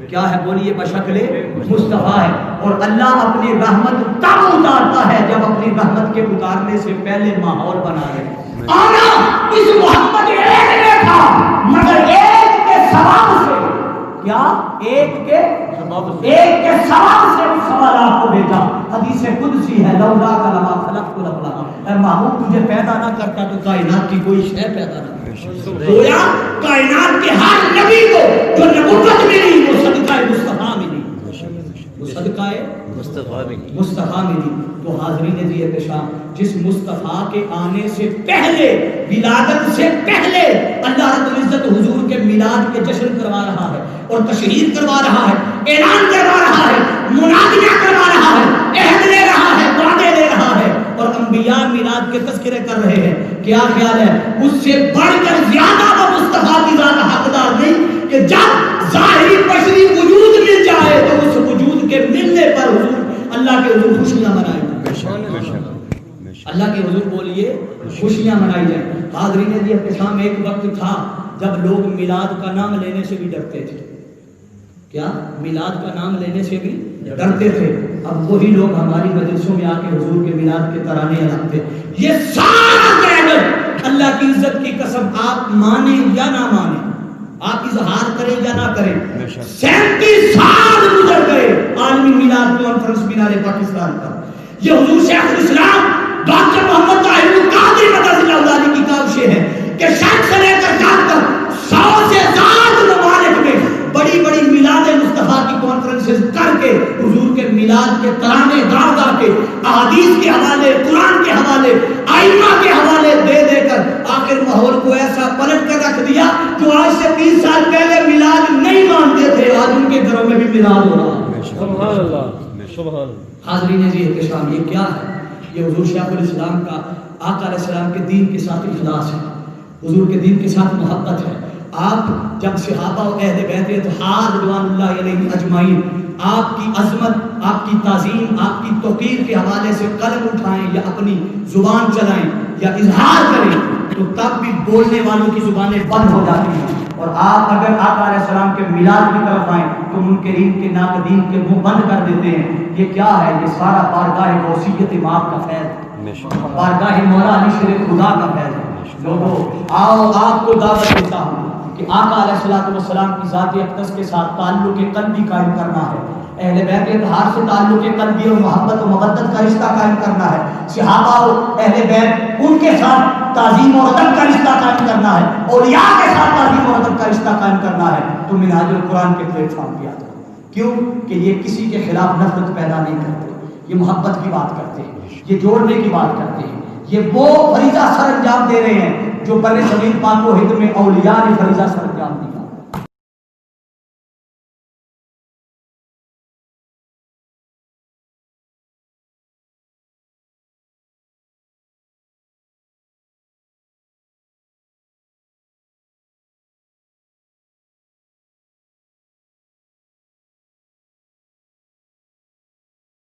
کیا ہے بولیے؟ بشکل مصطفیٰ ہے. اور اللہ اپنی رحمت تب اتارتا ہے جب اپنی رحمت کے اتارنے سے پہلے ماحول بنا لے. آنا اس محمد ایک نے تھا, مگر ایک کے ثواب سے, کیا ایک کے ثواب سے بھی سوالات کو بھیجا. حدیث قدسی ہے, لولا کا لما خلقت الافلاق, اے محبوب تجھے پیدا نہ کرتا تو کائنات کی کوئی شے پیدا نہ کرتا. گویا کائنات کے ہر نبی کو جو نبوت ملی وہ صدقہ مصطفیٰ ملی, وہ صدقہ مصطفیٰ ملی. تو حاضرین عزیز احتشام, جس مصطفیٰ کے آنے سے پہلے, ولادت سے پہلے اللہ رب العزت حضور کے میلاد کے جشن کروا رہا ہے اور تشہیر کروا رہا ہے, اعلان کروا رہا ہے, منادیاں کروا رہا ہے, عہد لے رہا ہے, وعدے لے رہا ہے, اور انبیاء میلاد کے تذکرے کر رہے ہیں. کیا خیال ہے؟ اس سے بڑھ کر زیادہ وہ مصطفیٰ کی ذات حقدار نہیں کہ جب ظاہری بشری وجود مل جائے تو اس وجود کے ملنے پر حضور اللہ کے حضور خوشیاں منائیں. اللہ کے حضور بولیے خوشیاں منائی جائیں. حاضرین عزیز احتشام, ایک وقت تھا جب لوگ میلاد کا نام لینے سے بھی ڈرتے تھے. کیا؟ میلاد کا نام لینے سے بھی ڈرتے تھے. اب وہی لوگ ہماری مجلسوں میں آ کے حضور کے میلاد کے ترانے لگتے. یہ سارا کہہ اللہ کی عزت کی قسم, آپ مانیں یا نہ مانیں, آپ اظہار کریں یا نہ کریں, 37 سال گزر گئے عالمی میلاد کانفرنس مینار پاکستان کا. یہ حضور شیخ الاسلام ڈاکٹر محمد طاہر القادری مدد اللہ علیہ کی کاوشیں ہیں کہ شرق سے لے کر جان تک 100 سے زیادہ میلاد کے ترانے گا کے احادیث کے حوالے، قرآن کے حوالے، ائمہ کے حوالے دے دے کر آخر ماحول کو ایسا پلٹ کر رکھ دیا جو آج سے 30 سال پہلے میلاد نہیں مانتے تھے آج ان کے گھروں میں بھی میلاد ہو رہا ہے۔ سبحان اللہ، سبحان اللہ۔ حاضرین عزیز احتشام، یہ کیا ہے؟ یہ حضور شیخ الاسلام کا آقا علیہ السلام کے دین کے ساتھ اخلاص ہے، حضور کے دین کے ساتھ محبت ہے۔ آپ جب صحابہ و اہل بیت اطہار رضوان اللہ علیہم اجمعین آپ کی عظمت، آپ کی تعظیم، آپ کی توقیر کے حوالے سے قلم اٹھائیں یا اپنی زبان چلائیں یا اظہار کریں تو تب بھی بولنے والوں کی زبانیں بند ہو جاتی ہیں، اور آپ اگر آقا علیہ السلام کے میلاد کی طرف آئیں تو منکرین کے ناقدین کے منہ بند کر دیتے ہیں۔ یہ کیا ہے؟ یہ سارا بارگاہ غوثیت امام کا فیض ہے، بارگاہ مولا علی شیر خدا کا فیض ہے۔ لوگوں آؤ، آپ کو دعوت دیتا ہوں کہ آقا علیہ السلام کی ذات اقدس کے ساتھ تعلق قلبی قائم کرنا ہے، اہل بیت اطہار سے تعلق قلبی اور محبت و مودت کا رشتہ قائم کرنا ہے، صحابہ اور اہل بیت ان کے ساتھ تعظیم اور ادب کا رشتہ قائم کرنا ہے، اولیاء کے ساتھ تعظیم اور ادب کا رشتہ قائم کرنا ہے، تو منہاج القرآن کے پلیٹ فارم پہ آ جاؤ۔ کیوں کہ یہ کسی کے خلاف نفرت پیدا نہیں کرتے، یہ محبت کی بات کرتے ہیں، یہ جوڑنے کی بات کرتے ہیں، یہ وہ فریضہ سر انجام دے رہے ہیں جو بر صغیر پاک و ہند میں اولیاء نے فریضہ سر انجام دیا۔